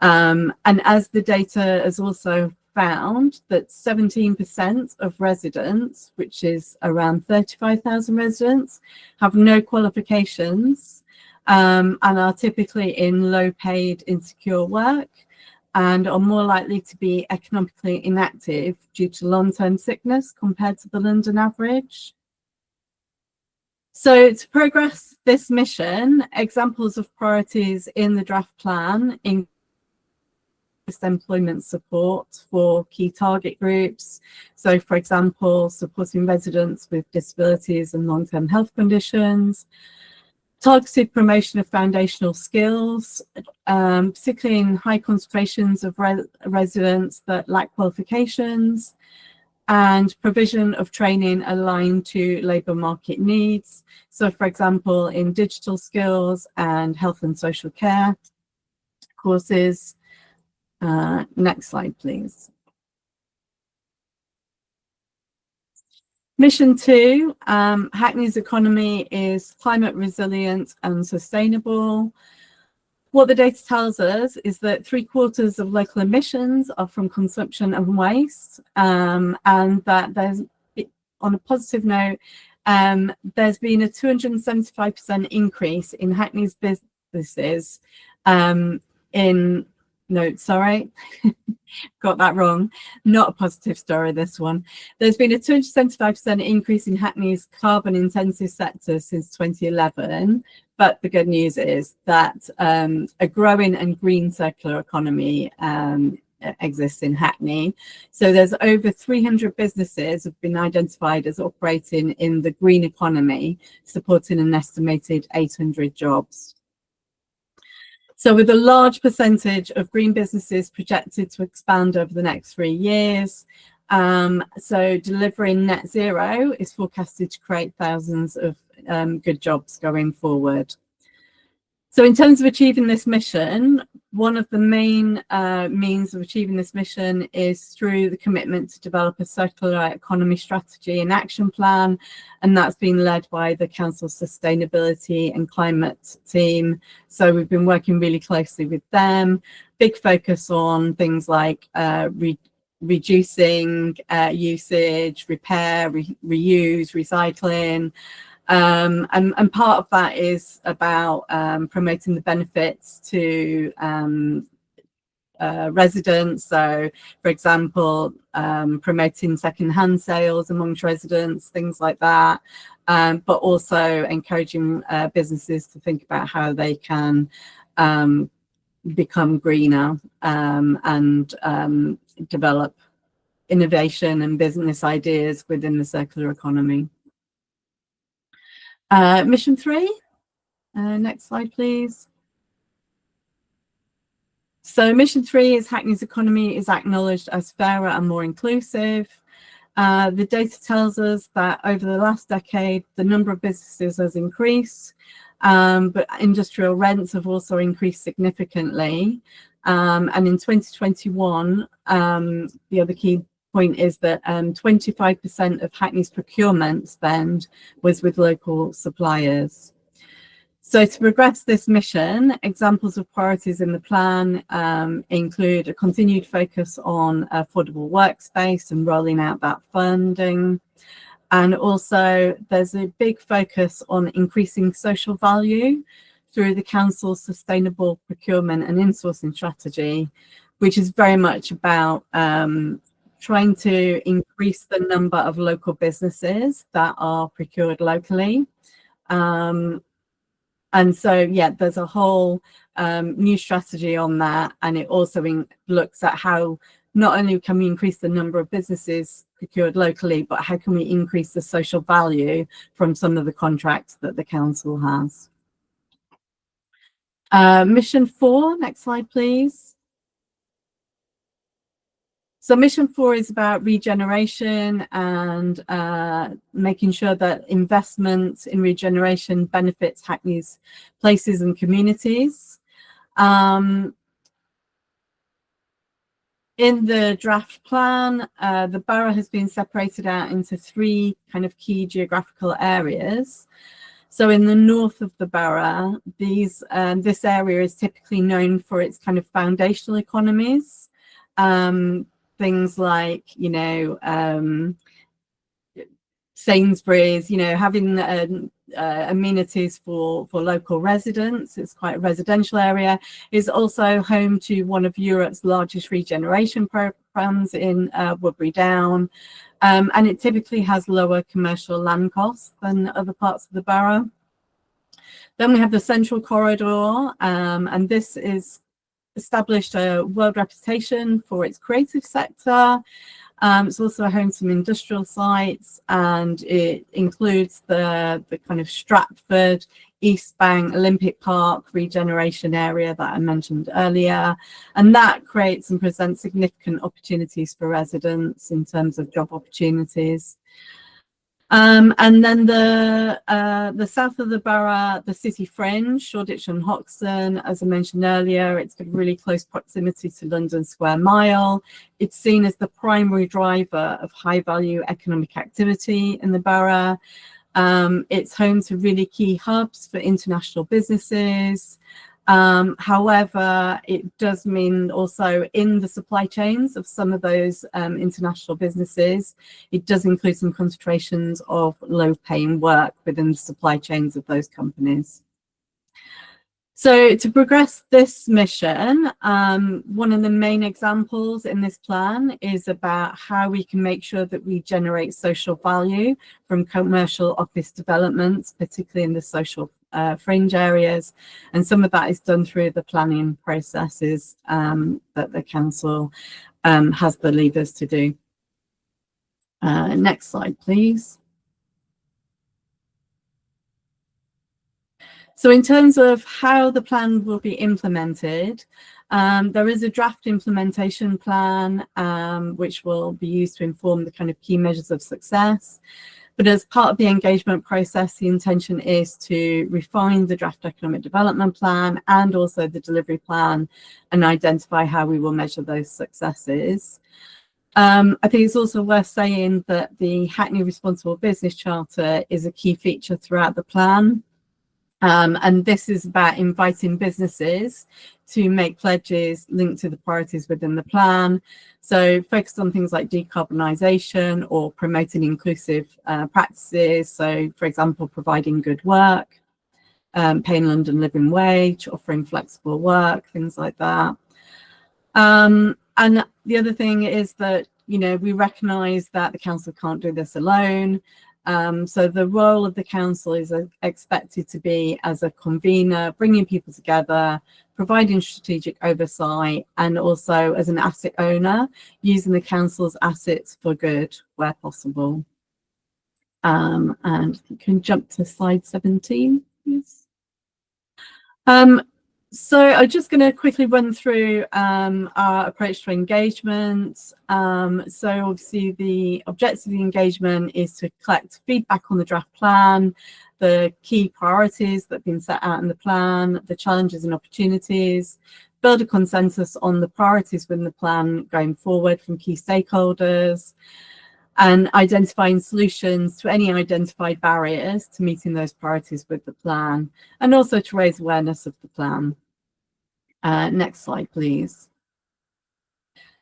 And as the data has also found, that 17% of residents, which is around 35,000 residents, have no qualifications and are typically in low-paid, insecure work, and are more likely to be economically inactive due to long-term sickness compared to the London average. So to progress this mission, examples of priorities in the draft plan include employment support for key target groups. So for example, supporting residents with disabilities and long-term health conditions, targeted promotion of foundational skills, particularly in high concentrations of residents that lack qualifications, and provision of training aligned to labour market needs. So for example, in digital skills and health and social care courses. Next slide, please. Mission 2, Hackney's economy is climate resilient and sustainable. What the data tells us is that 3/4 of local emissions are from consumption and waste, and that there's, on a positive note, there's been a 275% increase in Hackney's businesses got that wrong. Not a positive story, this one. There's been a 275% increase in Hackney's carbon intensive sector since 2011. But the good news is that a growing and green circular economy exists in Hackney. So there's over 300 businesses have been identified as operating in the green economy, supporting an estimated 800 jobs. So with a large percentage of green businesses projected to expand over the next 3 years, so delivering net zero is forecasted to create thousands of good jobs going forward. So in terms of achieving this mission, one of the main means of achieving this mission is through the commitment to develop a circular economy strategy and action plan, and that's been led by the Council Sustainability and Climate team. So we've been working really closely with them, big focus on things like reducing usage, repair, reuse, recycling. And part of that is about promoting the benefits to residents. So, for example, promoting second-hand sales amongst residents, things like that, but also encouraging businesses to think about how they can become greener and develop innovation and business ideas within the circular economy. Mission 3, next slide, please. So mission 3 is Hackney's economy is acknowledged as fairer and more inclusive. The data tells us that over the last decade, the number of businesses has increased, but industrial rents have also increased significantly. And in 2021, the other key point is that 25% of Hackney's procurement spend was with local suppliers. So to progress this mission, examples of priorities in the plan include a continued focus on affordable workspace and rolling out that funding. And also there's a big focus on increasing social value through the council's sustainable procurement and insourcing strategy, which is very much about trying to increase the number of local businesses that are procured locally. And so, yeah, there's a whole new strategy on that. And it also looks at how not only can we increase the number of businesses procured locally, but how can we increase the social value from some of the contracts that the council has. Mission 4, next slide, please. So mission 4 is about regeneration and making sure that investment in regeneration benefits Hackney's places and communities. In the draft plan, the borough has been separated out into 3 kind of key geographical areas. So in the north of the borough, this area is typically known for its kind of foundational economies. Things like, you know, Sainsbury's, you know, having amenities for local residents. It's quite a residential area. Is also home to one of Europe's largest regeneration programs in Woodbury Down. And it typically has lower commercial land costs than other parts of the borough. Then we have the Central Corridor, and this is established a world reputation for its creative sector. It's also home to some industrial sites, and it includes the kind of Stratford, East Bank, Olympic Park regeneration area that I mentioned earlier. And that creates and presents significant opportunities for residents in terms of job opportunities. And then the south of the borough, the city fringe, Shoreditch and Hoxton, as I mentioned earlier, it's got really close proximity to London Square Mile. It's seen as the primary driver of high value economic activity in the borough. It's home to really key hubs for international businesses. However, it does mean also in the supply chains of some of those international businesses, it does include some concentrations of low-paying work within the supply chains of those companies. So to progress this mission, one of the main examples in this plan is about how we can make sure that we generate social value from commercial office developments, particularly in the social fringe areas, and some of that is done through the planning processes that the council has the levers to do. Next slide, please. So in terms of how the plan will be implemented, there is a draft implementation plan which will be used to inform the kind of key measures of success. But as part of the engagement process, the intention is to refine the draft economic development plan and also the delivery plan and identify how we will measure those successes. I think it's also worth saying that the Hackney Responsible Business Charter is a key feature throughout the plan. And this is about inviting businesses to make pledges linked to the priorities within the plan. So focused on things like decarbonisation or promoting inclusive practices. So, for example, providing good work, paying London living wage, offering flexible work, things like that. And the other thing is that, you know, we recognise that the council can't do this alone. So the role of the council is expected to be as a convener, bringing people together, providing strategic oversight, and also as an asset owner, using the council's assets for good where possible. And you can jump to slide 17, please. So I'm just going to quickly run through our approach to engagement. So obviously the objective of the engagement is to collect feedback on the draft plan, the key priorities that have been set out in the plan, the challenges and opportunities, build a consensus on the priorities within the plan going forward from key stakeholders, and identifying solutions to any identified barriers to meeting those priorities with the plan, and also to raise awareness of the plan. Next slide, please.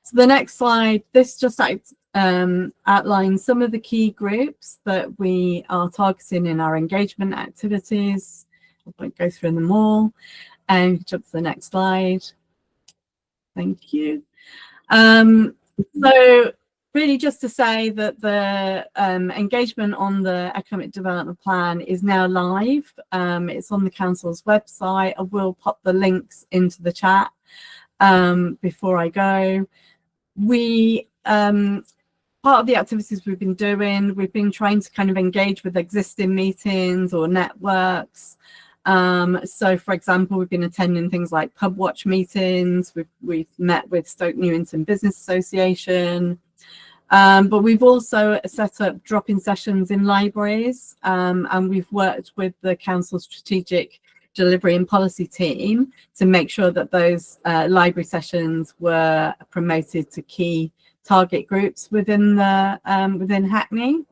So the next slide, this just outlines some of the key groups that we are targeting in our engagement activities. I won't go through them all. And jump to the next slide. Thank you. So really just to say that the engagement on the economic development plan is now live. It's on the council's website. I will pop the links into the chat before I go. Part of the activities we've been doing, we've been trying to kind of engage with existing meetings or networks. So for example, we've been attending things like pub watch meetings. We've met with Stoke Newington Business Association. But we've also set up drop-in sessions in libraries, and we've worked with the council strategic delivery and policy team to make sure that those library sessions were promoted to key target groups within the within Hackney.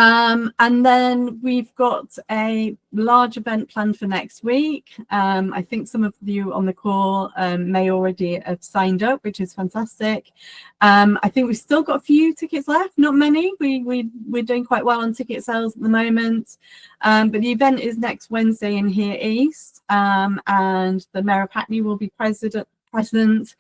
And then we've got a large event planned for next week. I think some of you on the call may already have signed up, which is fantastic. I think we've still got a few tickets left, not many. We're doing quite well on ticket sales at the moment. But the event is next Wednesday in Here East, and the Mayor of Hackney will be present.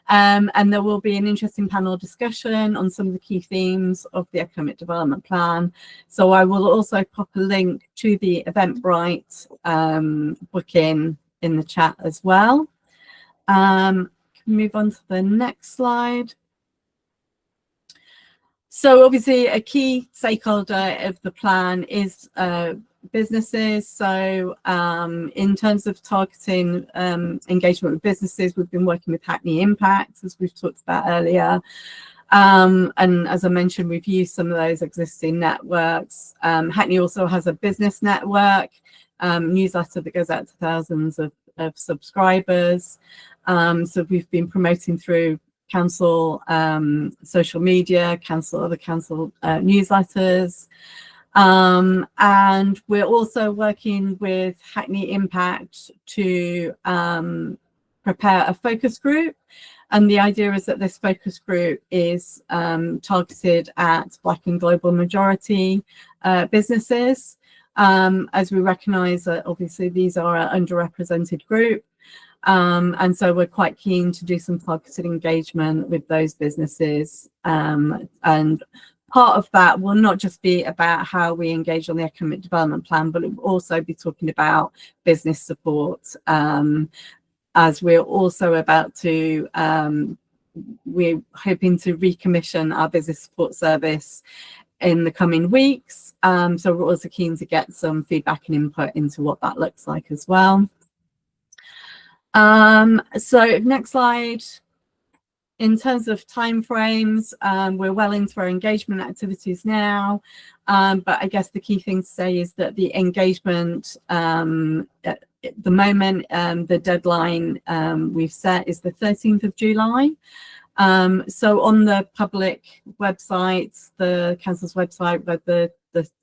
And there will be an interesting panel discussion on some of the key themes of the economic development plan. So I will also pop a link to the Eventbrite booking in the chat as well. Can move on to the next slide. So obviously a key stakeholder of the plan is businesses. So in terms of targeting engagement with businesses, we've been working with Hackney Impact, as we've talked about earlier. And as I mentioned, we've used some of those existing networks. Hackney also has a business network newsletter that goes out to thousands of subscribers. So we've been promoting through council social media, other council newsletters. And we're also working with Hackney Impact to prepare a focus group. And the idea is that this focus group is targeted at Black and global majority businesses, as we recognise that obviously these are an underrepresented group. And so we're quite keen to do some targeted engagement with those businesses. And part of that will not just be about how we engage on the economic development plan, but it will also be talking about business support, as we're also about to, we're hoping to recommission our business support service in the coming weeks. So we're also keen to get some feedback and input into what that looks like as well. So next slide. In terms of timeframes, we're well into our engagement activities now, but I guess the key thing to say is that the engagement at the moment, the deadline we've set is the 13th of July. So on the public website, the council's website, where the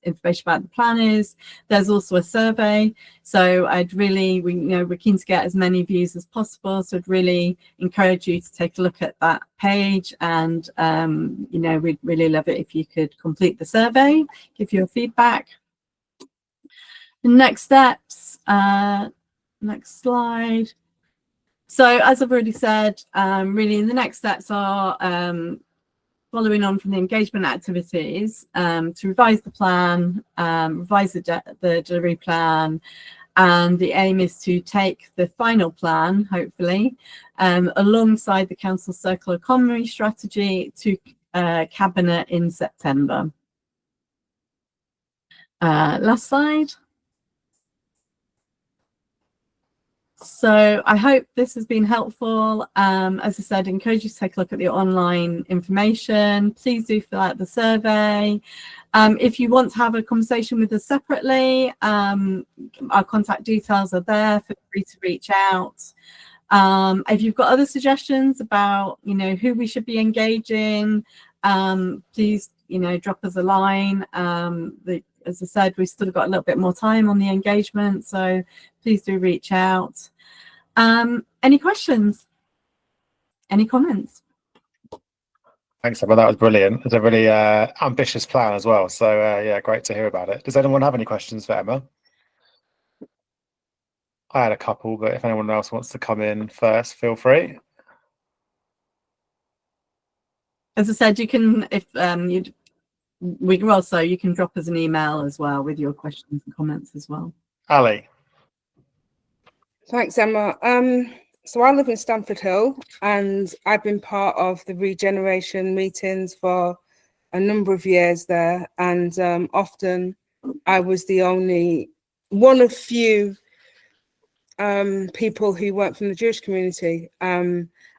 information about the plan is, there's also a survey. So I'd really, we're keen to get as many views as possible. So I'd really encourage you to take a look at that page, and we'd really love it if you could complete the survey, give your feedback. The next steps, next slide. So as I've already said, really the next steps are following on from the engagement activities, to revise the plan, revise the delivery plan, and the aim is to take the final plan, hopefully, alongside the council's circular economy strategy to cabinet in September. Last slide. So I hope this has been helpful. As I said, I encourage you to take a look at the online information. Please do fill out the survey. If you want to have a conversation with us separately, our contact details are there. Feel free to reach out. If you've got other suggestions about, who we should be engaging, please, drop us a line. As I said, we've still got a little bit more time on the engagement, so please do reach out. Any questions? Any comments? Thanks, Emma. That was brilliant. It's a really ambitious plan as well. So yeah, great to hear about it. Does anyone have any questions for Emma? I had a couple, but if anyone else wants to come in first, feel free. As I said, you can, if you can drop us an email as well with your questions and comments as well. Ali. Thanks, Emma. So I live in Stamford Hill, and I've been part of the regeneration meetings for a number of years there. And often I was the only one of few people who weren't from the Jewish community.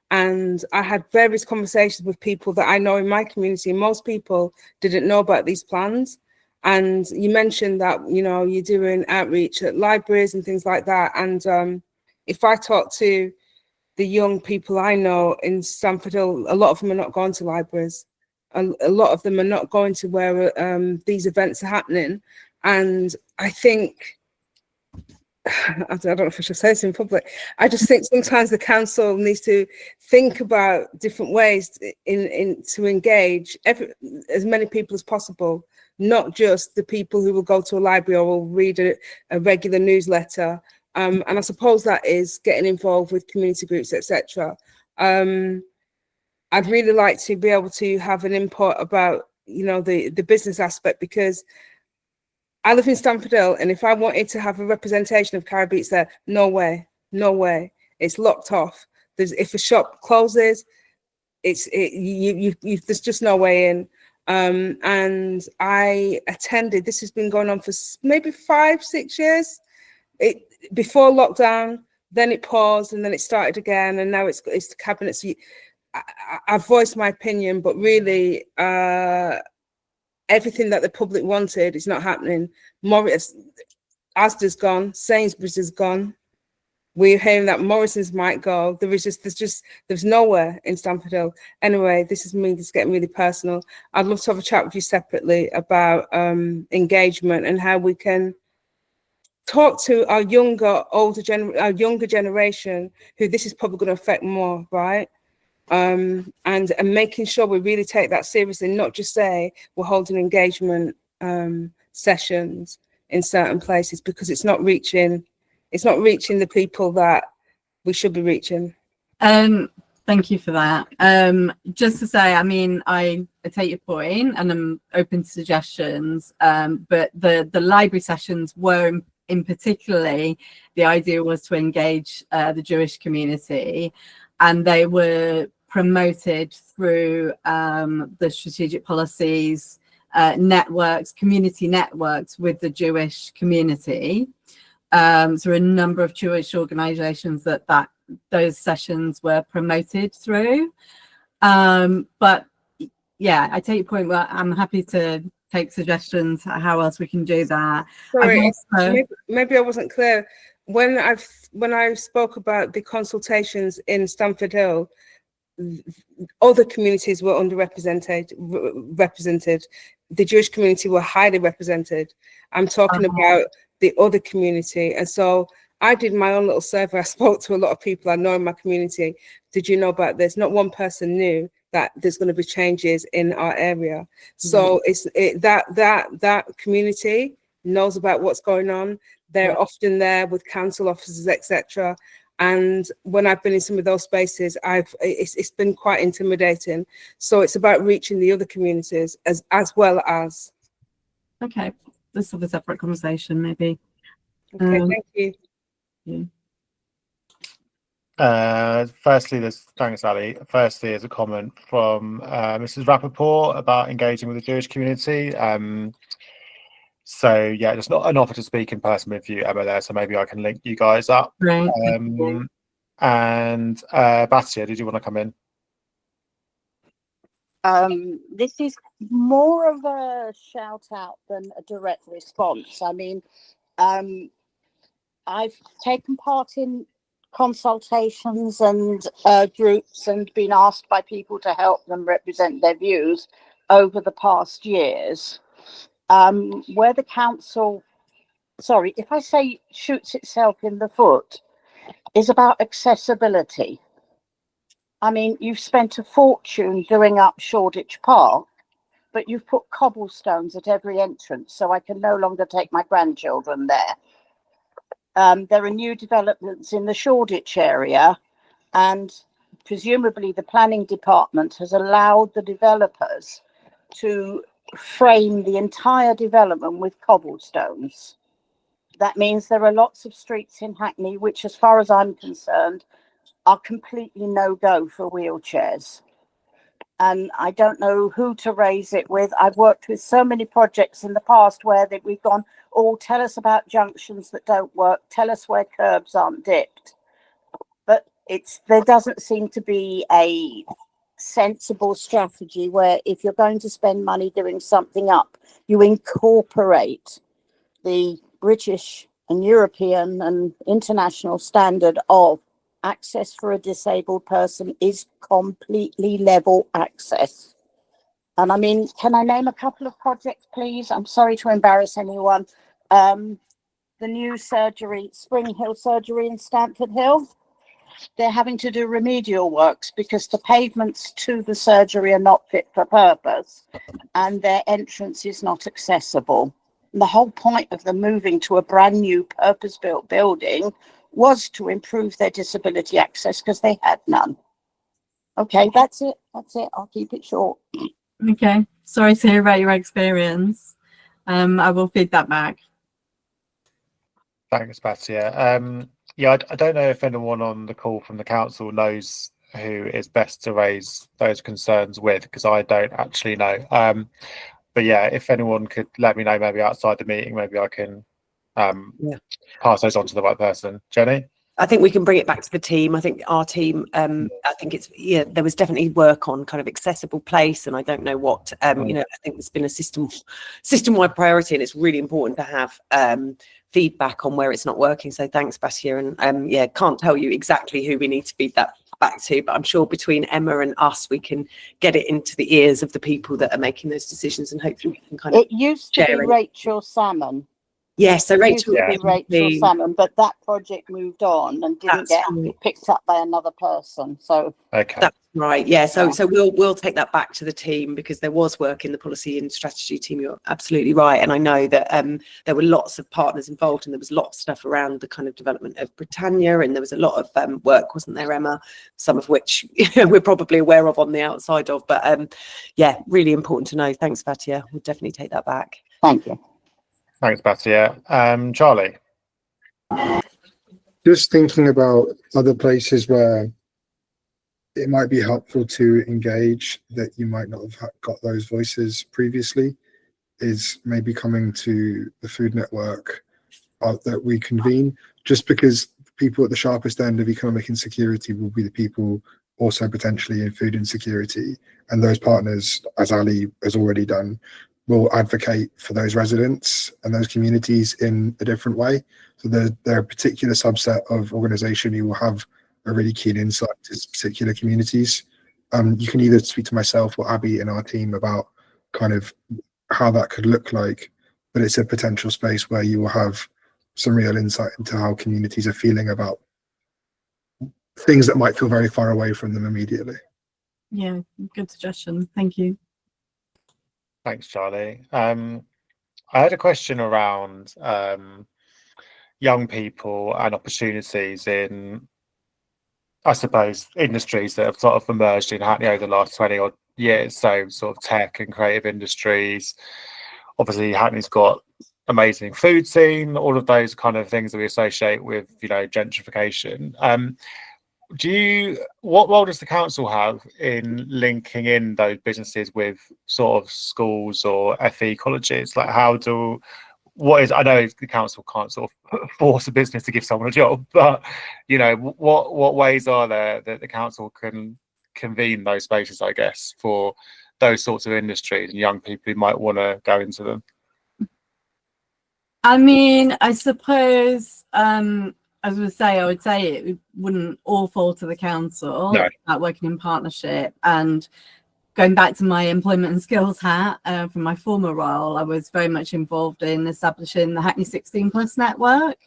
And I had various conversations with people that I know in my community. Most people didn't know about these plans. And you mentioned that, you're doing outreach at libraries and things like that. And if I talk to the young people I know in Stamford Hill, a lot of them are not going to libraries. A lot of them are not going to where these events are happening. And I think, I don't know if I should say this in public, I just think sometimes the council needs to think about different ways to engage as many people as possible, not just the people who will go to a library or will read a regular newsletter. And I suppose that is getting involved with community groups, etc. I'd really like to be able to have an input about, the business aspect, because I live in Stamford Hill, and if I wanted to have a representation of Caribbeans there, no way. It's locked off. If a shop closes, there's just no way in. And I attended. This has been going on for maybe 5-6 years. Before lockdown, then it paused, and then it started again, and now it's the cabinet. So I've voiced my opinion, but really, everything that the public wanted is not happening. Asda's gone, Sainsbury's is gone. We're hearing that Morrison's might go. There's nowhere in Stamford Hill. Anyway, this is me just getting really personal. I'd love to have a chat with you separately about engagement and how we can talk to our younger generation, who this is probably going to affect more, right? And making sure we really take that seriously, not just say we're holding engagement sessions in certain places, because it's not reaching the people that we should be reaching. Thank you for that. Just to say, I take your point, and I'm open to suggestions, but the library sessions were in particularly, the idea was to engage the Jewish community, and they were promoted through the strategic policies, networks, community networks with the Jewish community. So a number of Jewish organizations that those sessions were promoted through. But yeah, I take your point. Well, I'm happy to take suggestions how else we can do that. Sorry, maybe I wasn't clear. When I spoke about the consultations in Stamford Hill, other communities were underrepresented. The Jewish community were highly represented. I'm talking about the other community. And so I did my own little survey. I spoke to a lot of people I know in my community. Did you know about this? Not one person knew that there's going to be changes in our area. So that community knows about what's going on. They're often there with council officers, etc. And when I've been in some of those spaces, it's been quite intimidating. So it's about reaching the other communities as well as. Okay, let's have a separate conversation, maybe. Okay, thank you. Thanks, Ali. Firstly, as a comment from Mrs. Rappaport about engaging with the Jewish community. So yeah, it's not an offer to speak in person with you, Emma, there. So maybe I can link you guys up. Right. And Basia, did you want to come in? This is more of a shout out than a direct response. I mean, I've taken part in consultations and groups and been asked by people to help them represent their views over the past years. Where the council, sorry, if I say shoots itself in the foot, is about accessibility. I mean, you've spent a fortune doing up Shoreditch Park, but you've put cobblestones at every entrance, so I can no longer take my grandchildren there. There are new developments in the Shoreditch area, and presumably the planning department has allowed the developers to frame the entire development with cobblestones. That means there are lots of streets in Hackney which, as far as I'm concerned, are completely no-go for wheelchairs. And I don't know who to raise it with. I've worked with so many projects in the past where we've gone, oh, tell us about junctions that don't work, tell us where curbs aren't dipped. But there doesn't seem to be a sensible strategy where if you're going to spend money doing something up, you incorporate the British and European and international standard of access for a disabled person is completely level access. And I mean, can I name a couple of projects, please? I'm sorry to embarrass anyone. The new surgery, Spring Hill surgery in Stamford Hill, they're having to do remedial works because the pavements to the surgery are not fit for purpose and their entrance is not accessible. And the whole point of them moving to a brand new purpose-built building was to improve their disability access because they had none. Okay, that's it. I'll keep it short. Okay, sorry to hear about your experience. I will feed that back. Thanks, Basia. Yeah, I don't know if anyone on the call from the council knows who is best to raise those concerns with, because I don't actually know. But yeah, if anyone could let me know, maybe outside the meeting, maybe I can pass those on to the right person. Jenny? I think we can bring it back to the team. I think our team, I think there was definitely work on kind of accessible place, and I don't know what, I think there's been a system-wide priority, and it's really important to have feedback on where it's not working. So thanks, Basia, and can't tell you exactly who we need to feed that back to, but I'm sure between Emma and us, we can get it into the ears of the people that are making those decisions, and hopefully we can kind of It used to be Rachel Salmon. Yeah, so Rachel, Salmon, but that project moved on and didn't get picked up by another person. So that's right. Yeah, so we'll take that back to the team, because there was work in the policy and strategy team. You're absolutely right, and I know that there were lots of partners involved, and there was lots of stuff around the kind of development of Britannia, and there was a lot of work, wasn't there, Emma? Some of which we're probably aware of on the outside of, but yeah, really important to know. Thanks, Fatia. We'll definitely take that back. Thank you. Thanks, Batia. Charlie? Just thinking about other places where it might be helpful to engage that you might not have got those voices previously, is maybe coming to the food network that we convene, just because people at the sharpest end of economic insecurity will be the people also potentially in food insecurity, and those partners, as Ali has already done, will advocate for those residents and those communities in a different way. So they're a particular subset of organisation who will have a really keen insight to particular communities. You can either speak to myself or Abby in our team about kind of how that could look like, but it's a potential space where you will have some real insight into how communities are feeling about things that might feel very far away from them immediately. Yeah, good suggestion. Thank you. Thanks, Charlie. I had a question around young people and opportunities in, I suppose, industries that have sort of emerged in Hackney over the last 20 odd years. So sort of tech and creative industries. Obviously, Hackney's got amazing food scene, all of those kind of things that we associate with, gentrification. What role does the council have in linking in those businesses with sort of schools or FE colleges? Like, how do what is, I know the council can't sort of force a business to give someone a job, but you know, what ways are there that the council can convene those spaces, I guess, for those sorts of industries and young people who might want to go into them? I mean, I suppose, as I would say it wouldn't all fall to the council. No. It's about working in partnership. And going back to my employment and skills hat from my former role, I was very much involved in establishing the Hackney 16+ network.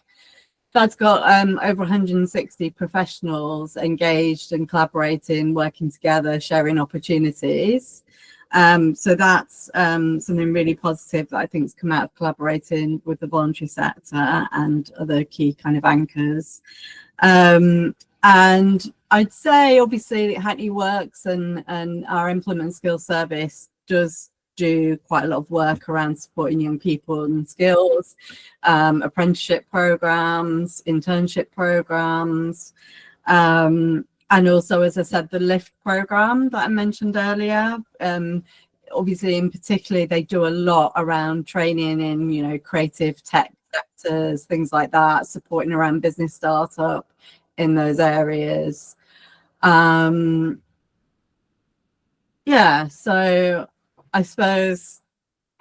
That's got over 160 professionals engaged and collaborating, working together, sharing opportunities. So that's something really positive that I think has come out of collaborating with the voluntary sector and other key kind of anchors. And I'd say obviously Hackney Works and our employment skills service does do quite a lot of work around supporting young people and skills, apprenticeship programs, internship programs, and also, as I said, the LIFT program that I mentioned earlier. Obviously, in particular, they do a lot around training in, you know, creative tech sectors, things like that, supporting around business startup in those areas. Yeah, so I suppose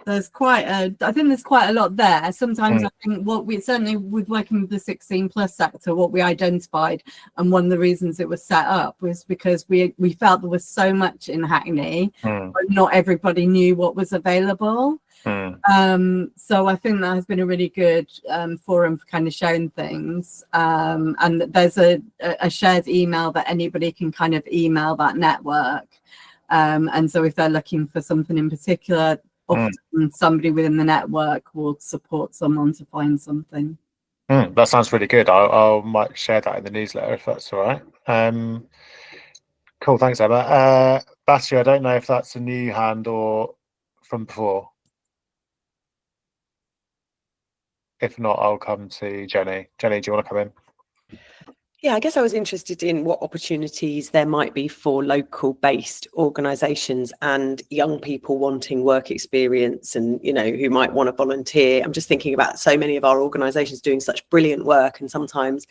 there's quite a lot there. Sometimes I think what we certainly with working with the 16+ sector, what we identified, and one of the reasons it was set up was because we felt there was so much in Hackney, but not everybody knew what was available. So I think that has been a really good forum for kind of sharing things. And there's a shared email that anybody can kind of email that network. And so if they're looking for something in particular, often somebody within the network will support someone to find something. That sounds really good. I might share that in the newsletter if that's all right. Cool, thanks, Emma. Basia, I don't know if that's a new hand or from before. If not, I'll come to Jenny. Jenny, do you want to come in? Yeah, I guess I was interested in what opportunities there might be for local based organisations and young people wanting work experience and, you know, who might want to volunteer. I'm just thinking about so many of our organisations doing such brilliant work, and sometimes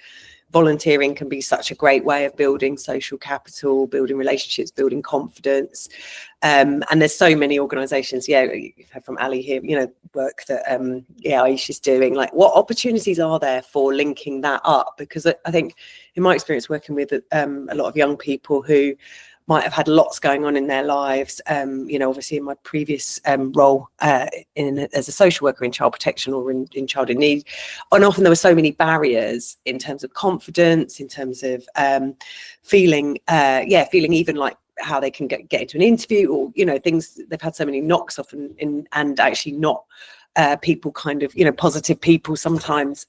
volunteering can be such a great way of building social capital, building relationships, building confidence. And there's so many organisations, you've heard from Ali here, you know, work that Aisha's doing. Like, what opportunities are there for linking that up? Because I think in my experience working with a lot of young people who might have had lots going on in their lives, you know, obviously in my previous role as a social worker in child protection or in child in need, and often there were so many barriers in terms of confidence, in terms of feeling even like how they can get into an interview, or, you know, things, they've had so many knocks off and actually not people kind of, you know, positive people sometimes,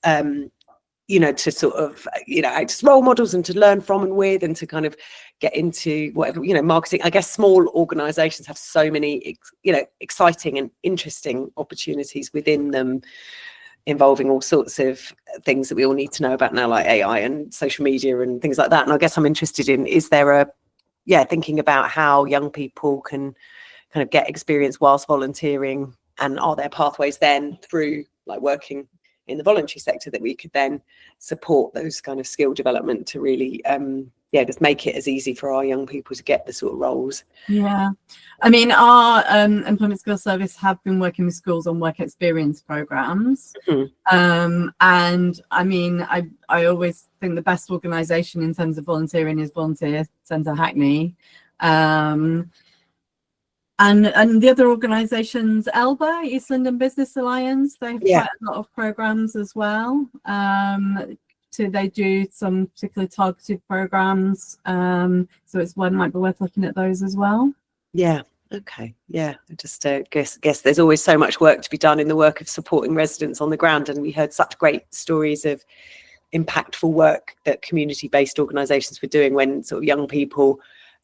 you know, to sort of, you know, act as role models and to learn from and with, and to kind of get into whatever, you know, marketing. I guess small organisations have so many, you know, exciting and interesting opportunities within them, involving all sorts of things that we all need to know about now, like AI and social media and things like that. And I guess I'm interested in, is there thinking about how young people can kind of get experience whilst volunteering, and are there pathways then through like working in the voluntary sector that we could then support those kind of skill development to really just make it as easy for our young people to get the sort of roles. Yeah, I mean, our employment skills service have been working with schools on work experience programs. And I mean, I always think the best organisation in terms of volunteering is Volunteer Centre Hackney. And the other organisations, ELBA, East London Business Alliance, they have quite a lot of programmes as well. So they do some particularly targeted programmes. So it's one might be worth looking at those as well. Yeah. Okay. Yeah. I just guess there's always so much work to be done in the work of supporting residents on the ground, and we heard such great stories of impactful work that community-based organisations were doing when sort of young people,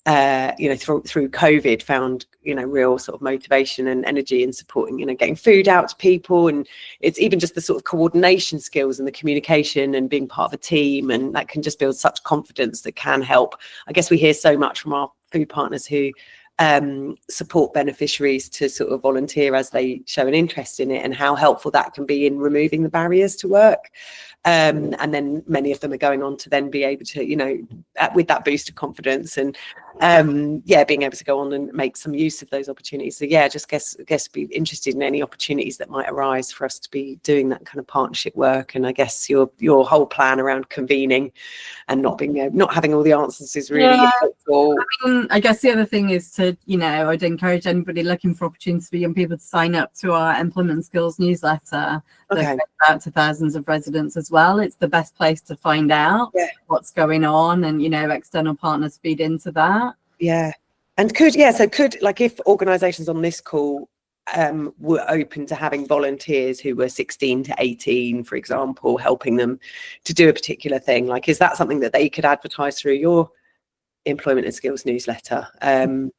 you know, through COVID found, you know, real sort of motivation and energy in supporting, you know, getting food out to people. And it's even just the sort of coordination skills and the communication and being part of a team, and that can just build such confidence that can help. I guess we hear so much from our food partners who support beneficiaries to sort of volunteer as they show an interest in it, and how helpful that can be in removing the barriers to work. And then many of them are going on to then be able to, you know, with that boost of confidence and being able to go on and make some use of those opportunities. So yeah, just guess be interested in any opportunities that might arise for us to be doing that kind of partnership work. And I guess your whole plan around convening and not having all the answers is really helpful. I guess the other thing is to, you know, I'd encourage anybody looking for opportunities for young people to sign up to our employment skills newsletter that goes out to thousands of residents as well. It's the best place to find out what's going on, and, you know, external partners feed into that. And could like, if organisations on this call were open to having volunteers who were 16 to 18, for example, helping them to do a particular thing, like, is that something that they could advertise through your employment and skills newsletter? Why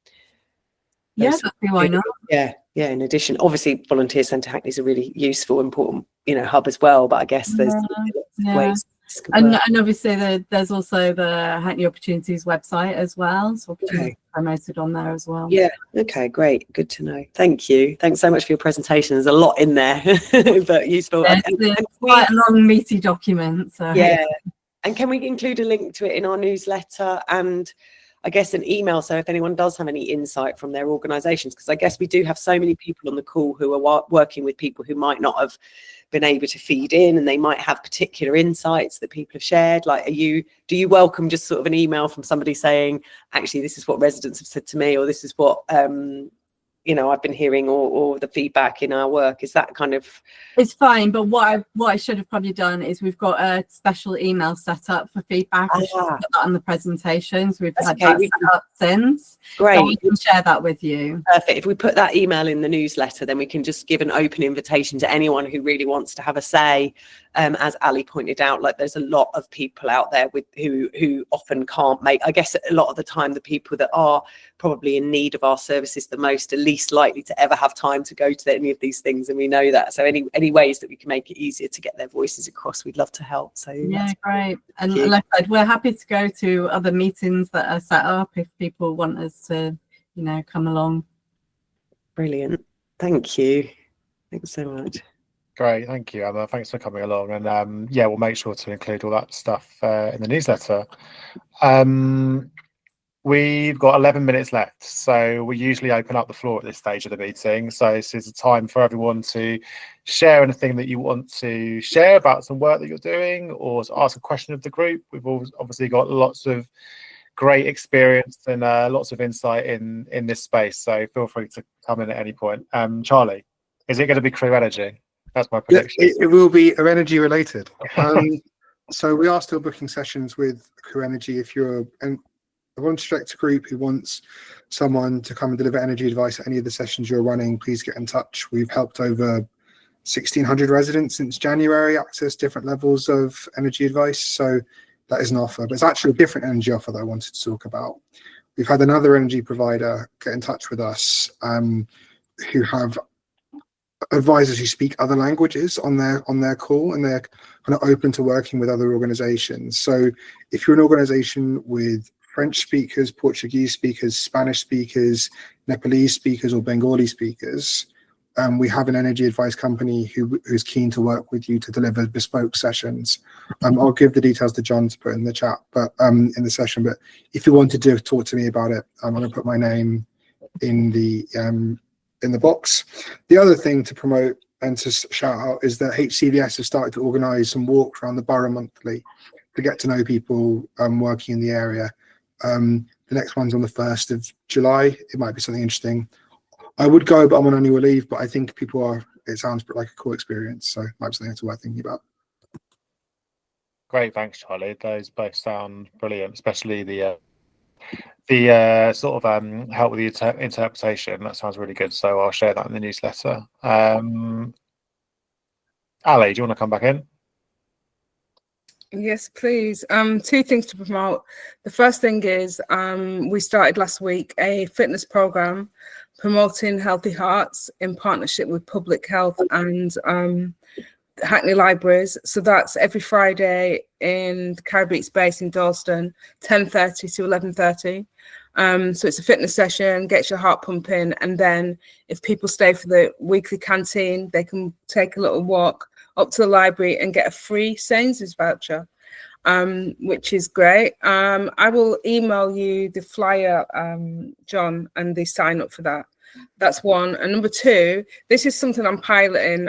not? In addition, obviously Volunteer Centre Hackney is a really useful, important, you know, hub as well, but I guess there's ways. And obviously there's also the Hackney Opportunities website as well, so opportunities promoted on there as well. Great, good to know. Thank you, thanks so much for your presentation. There's a lot in there but useful. It's quite a long meaty document, so and can we include a link to it in our newsletter, and I guess an email, so if anyone does have any insight from their organisations, because I guess we do have so many people on the call who are working with people who might not have been able to feed in, and they might have particular insights that people have shared. Like, do you welcome just sort of an email from somebody saying, actually, this is what residents have said to me, or this is what you know, I've been hearing, or the feedback in our work? Is that kind of... It's fine, but what I should have probably done is we've got a special email set up for feedback. I should have put that on the presentations. We've had that set up since. Great. So we can share that with you. Perfect. If we put that email in the newsletter, then we can just give an open invitation to anyone who really wants to have a say. As Ali pointed out, like, there's a lot of people out there who often can't make, I guess a lot of the time, the people that are probably in need of our services the most are least likely to ever have time to go to any of these things, and we know that. So any ways that we can make it easier to get their voices across, we'd love to help. So yeah, great. And like I said, we're happy to go to other meetings that are set up if people want us to, you know, come along. Brilliant. Thank you. Thanks so much. Great, thank you, Emma. Thanks for coming along, and we'll make sure to include all that stuff in the newsletter. We've got 11 minutes left, so we usually open up the floor at this stage of the meeting. So this is a time for everyone to share anything that you want to share about some work that you're doing, or to ask a question of the group. We've obviously got lots of great experience and lots of insight in this space, so feel free to come in at any point. Charlie, is it going to be crew energy? That's my prediction. It will be energy related. So we are still booking sessions with Crew Energy. If you're a volunteer director group who wants someone to come and deliver energy advice at any of the sessions you're running, please get in touch. We've helped over 1,600 residents since January access different levels of energy advice. So that is an offer, but it's actually a different energy offer that I wanted to talk about. We've had another energy provider get in touch with us who have advisors who speak other languages on their call, and they're kind of open to working with other organizations. So if you're an organization with French speakers, Portuguese speakers, Spanish speakers, Nepalese speakers, or Bengali speakers, we have an energy advice company who's keen to work with you to deliver bespoke sessions. I'll give the details to John to put in the chat, but in the session. But if you wanted to talk to me about it, I'm going to put my name in the box. The other thing to promote and to shout out is that HCVS have started to organise some walks around the borough monthly to get to know people working in the area. The next one's on the 1st of July. It might be something interesting. I would go, but I'm on annual leave. But I think it sounds like a cool experience, so it might be something that's worth thinking about. Great, thanks, Charlie. Those both sound brilliant, especially the sort of help with the interpretation. That sounds really good. So I'll share that in the newsletter. Ali, do you want to come back in? Yes, please. Two things to promote. The first thing is we started last week a fitness program promoting healthy hearts in partnership with Public Health and Hackney Libraries. So that's every Friday in the Caribbean Space in Dalston, 10:30 to 11:30. So it's a fitness session, gets your heart pumping, and then if people stay for the weekly canteen, they can take a little walk up to the library and get a free Sainsbury's voucher, which is great. I will email you the flyer, John, and the sign up for that. That's one. And number two, this is something I'm piloting,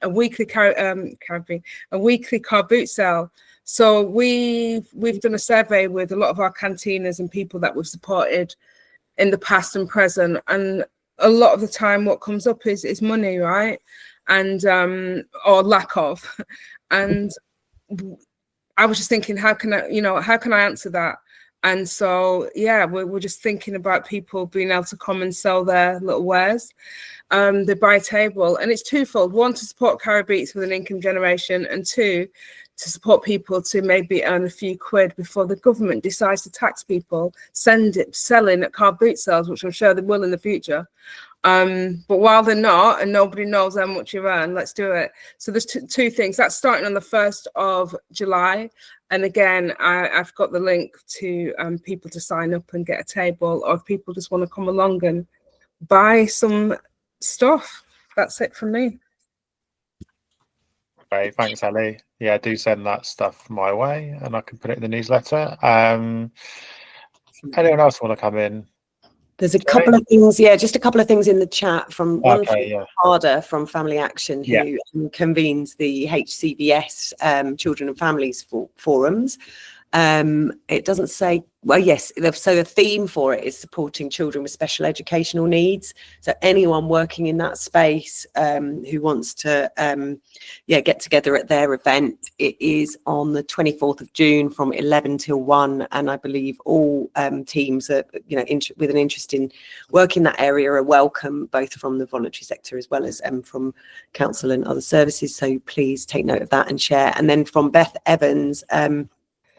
a weekly a weekly car boot sale. So we've done a survey with a lot of our canteeners and people that we've supported in the past and present, and a lot of the time what comes up is money, right? And or lack of. And I was just thinking, how can I answer that? And so, yeah, we're just thinking about people being able to come and sell their little wares. They buy a table, and it's twofold. One, to support Cara Beats with an income generation, and two, to support people to maybe earn a few quid before the government decides to tax people selling at car boot sales, which I'm sure they will in the future. But while they're not, and nobody knows how much you earn, let's do it. So there's two things. That's starting on the 1st of July. And again, I've got the link to people to sign up and get a table, or if people just want to come along and buy some stuff. That's it from me. Great, thanks, Ali. Yeah, do send that stuff my way and I can put it in the newsletter. Anyone else want to come in? There's a couple of things, just a couple of things in the chat from one from Harder from Family Action, who convenes the HCVS Children and Families forums. It doesn't say, well, yes, so the theme for it is supporting children with special educational needs. So anyone working in that space who wants to get together at their event, it is on the 24th of June from 11 till 1, and I believe all teams are, with an interest in work in that area are welcome, both from the voluntary sector as well as from council and other services. So please take note of that and share. And then from Beth Evans,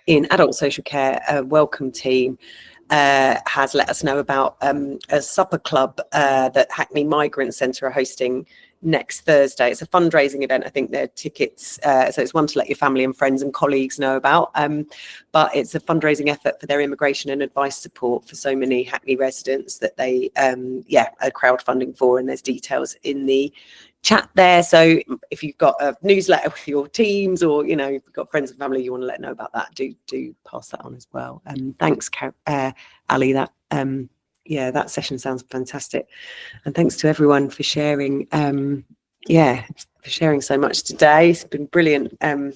in adult social care, a welcome team has let us know about a supper club that Hackney Migrant Centre are hosting next Thursday. It's a fundraising event. I think they're tickets, so it's one to let your family and friends and colleagues know about, but it's a fundraising effort for their immigration and advice support for so many Hackney residents that they are crowdfunding for, and there's details in the chat there. So if you've got a newsletter with your teams, or you've got friends and family you want to let know about that, do pass that on as well. Thanks, Ali. That session sounds fantastic, and thanks to everyone for sharing. For sharing so much today. It's been brilliant. A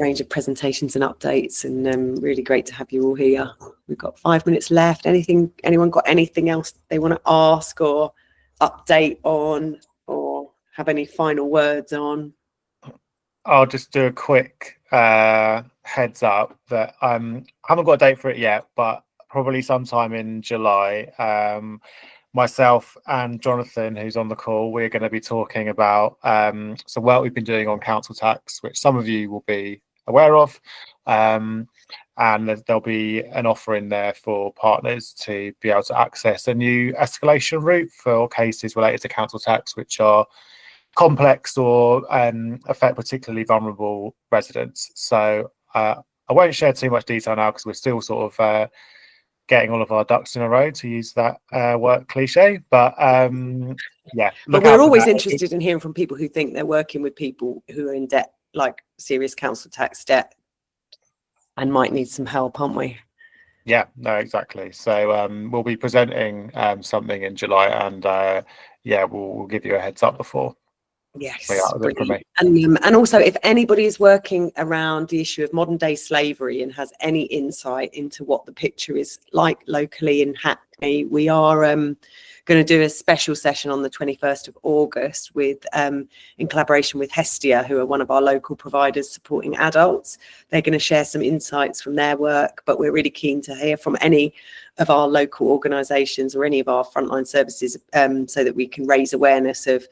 range of presentations and updates, and really great to have you all here. We've got 5 minutes left. Anyone got anything else they want to ask or update on, or have any final words on? I'll just do a quick heads up that I haven't got a date for it yet, but probably sometime in July, myself and Jonathan, who's on the call, we're going to be talking about some work we've been doing on council tax, which some of you will be aware of, and there'll be an offer in there for partners to be able to access a new escalation route for cases related to council tax, which are complex or affect particularly vulnerable residents. So I won't share too much detail now because we're still sort of getting all of our ducks in a row, to use that work cliche. But but we're always interested in hearing from people who think they're working with people who are in debt, like serious council tax debt, and might need some help, aren't we? Yeah, no, exactly. So we'll be presenting something in July, and we'll give you a heads up before. Yes, and also if anybody is working around the issue of modern day slavery and has any insight into what the picture is like locally in Hackney, we are going to do a special session on the 21st of August with in collaboration with Hestia, who are one of our local providers supporting adults. They're going to share some insights from their work, but we're really keen to hear from any of our local organisations or any of our frontline services, so that we can raise awareness of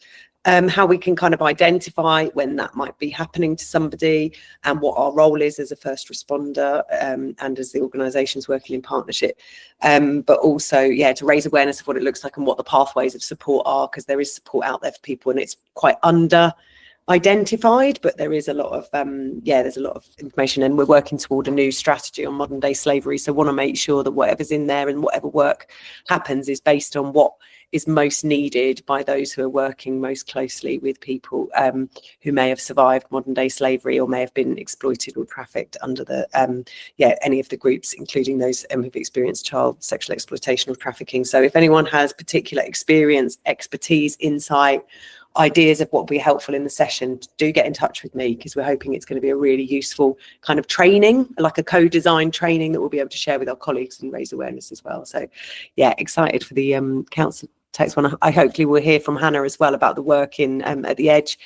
how we can kind of identify when that might be happening to somebody, and what our role is as a first responder, and as the organisations working in partnership, but also to raise awareness of what it looks like and what the pathways of support are, because there is support out there for people and it's quite under identified, but there is a lot of there's a lot of information, and we're working toward a new strategy on modern day slavery. So want to make sure that whatever's in there and whatever work happens is based on what is most needed by those who are working most closely with people who may have survived modern day slavery or may have been exploited or trafficked under the any of the groups, including those who've experienced child sexual exploitation or trafficking. So if anyone has particular experience, expertise, insight, ideas of what would be helpful in the session, do get in touch with me, because we're hoping it's going to be a really useful kind of training, like a co-design training that we'll be able to share with our colleagues and raise awareness as well. So yeah, excited for the council tax one. I hopefully will hear from Hannah as well about the work in at the Edge.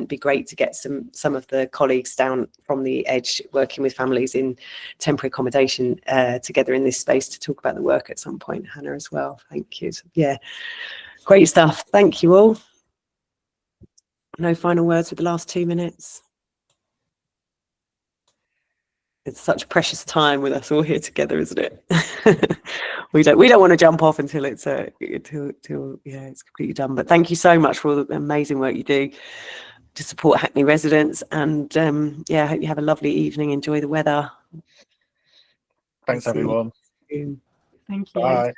Be great to get some of the colleagues down from the Edge working with families in temporary accommodation together in this space to talk about the work at some point, Hannah, as well. Thank you. So, yeah, great stuff. Thank you all. No final words with the last 2 minutes. It's such precious time with us all here together, isn't it? we don't want to jump off until it's it's completely done. But thank you so much for all the amazing work you do to support Hackney residents, and I hope you have a lovely evening. Enjoy the weather. Thanks, everyone. Thank you. Bye.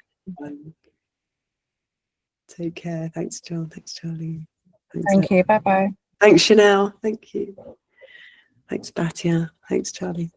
Take care. Thanks, John. Thanks, Charlie. Thank you. Bye bye. Thanks, Chanel. Thank you. Thanks, Batia. Thanks, Charlie.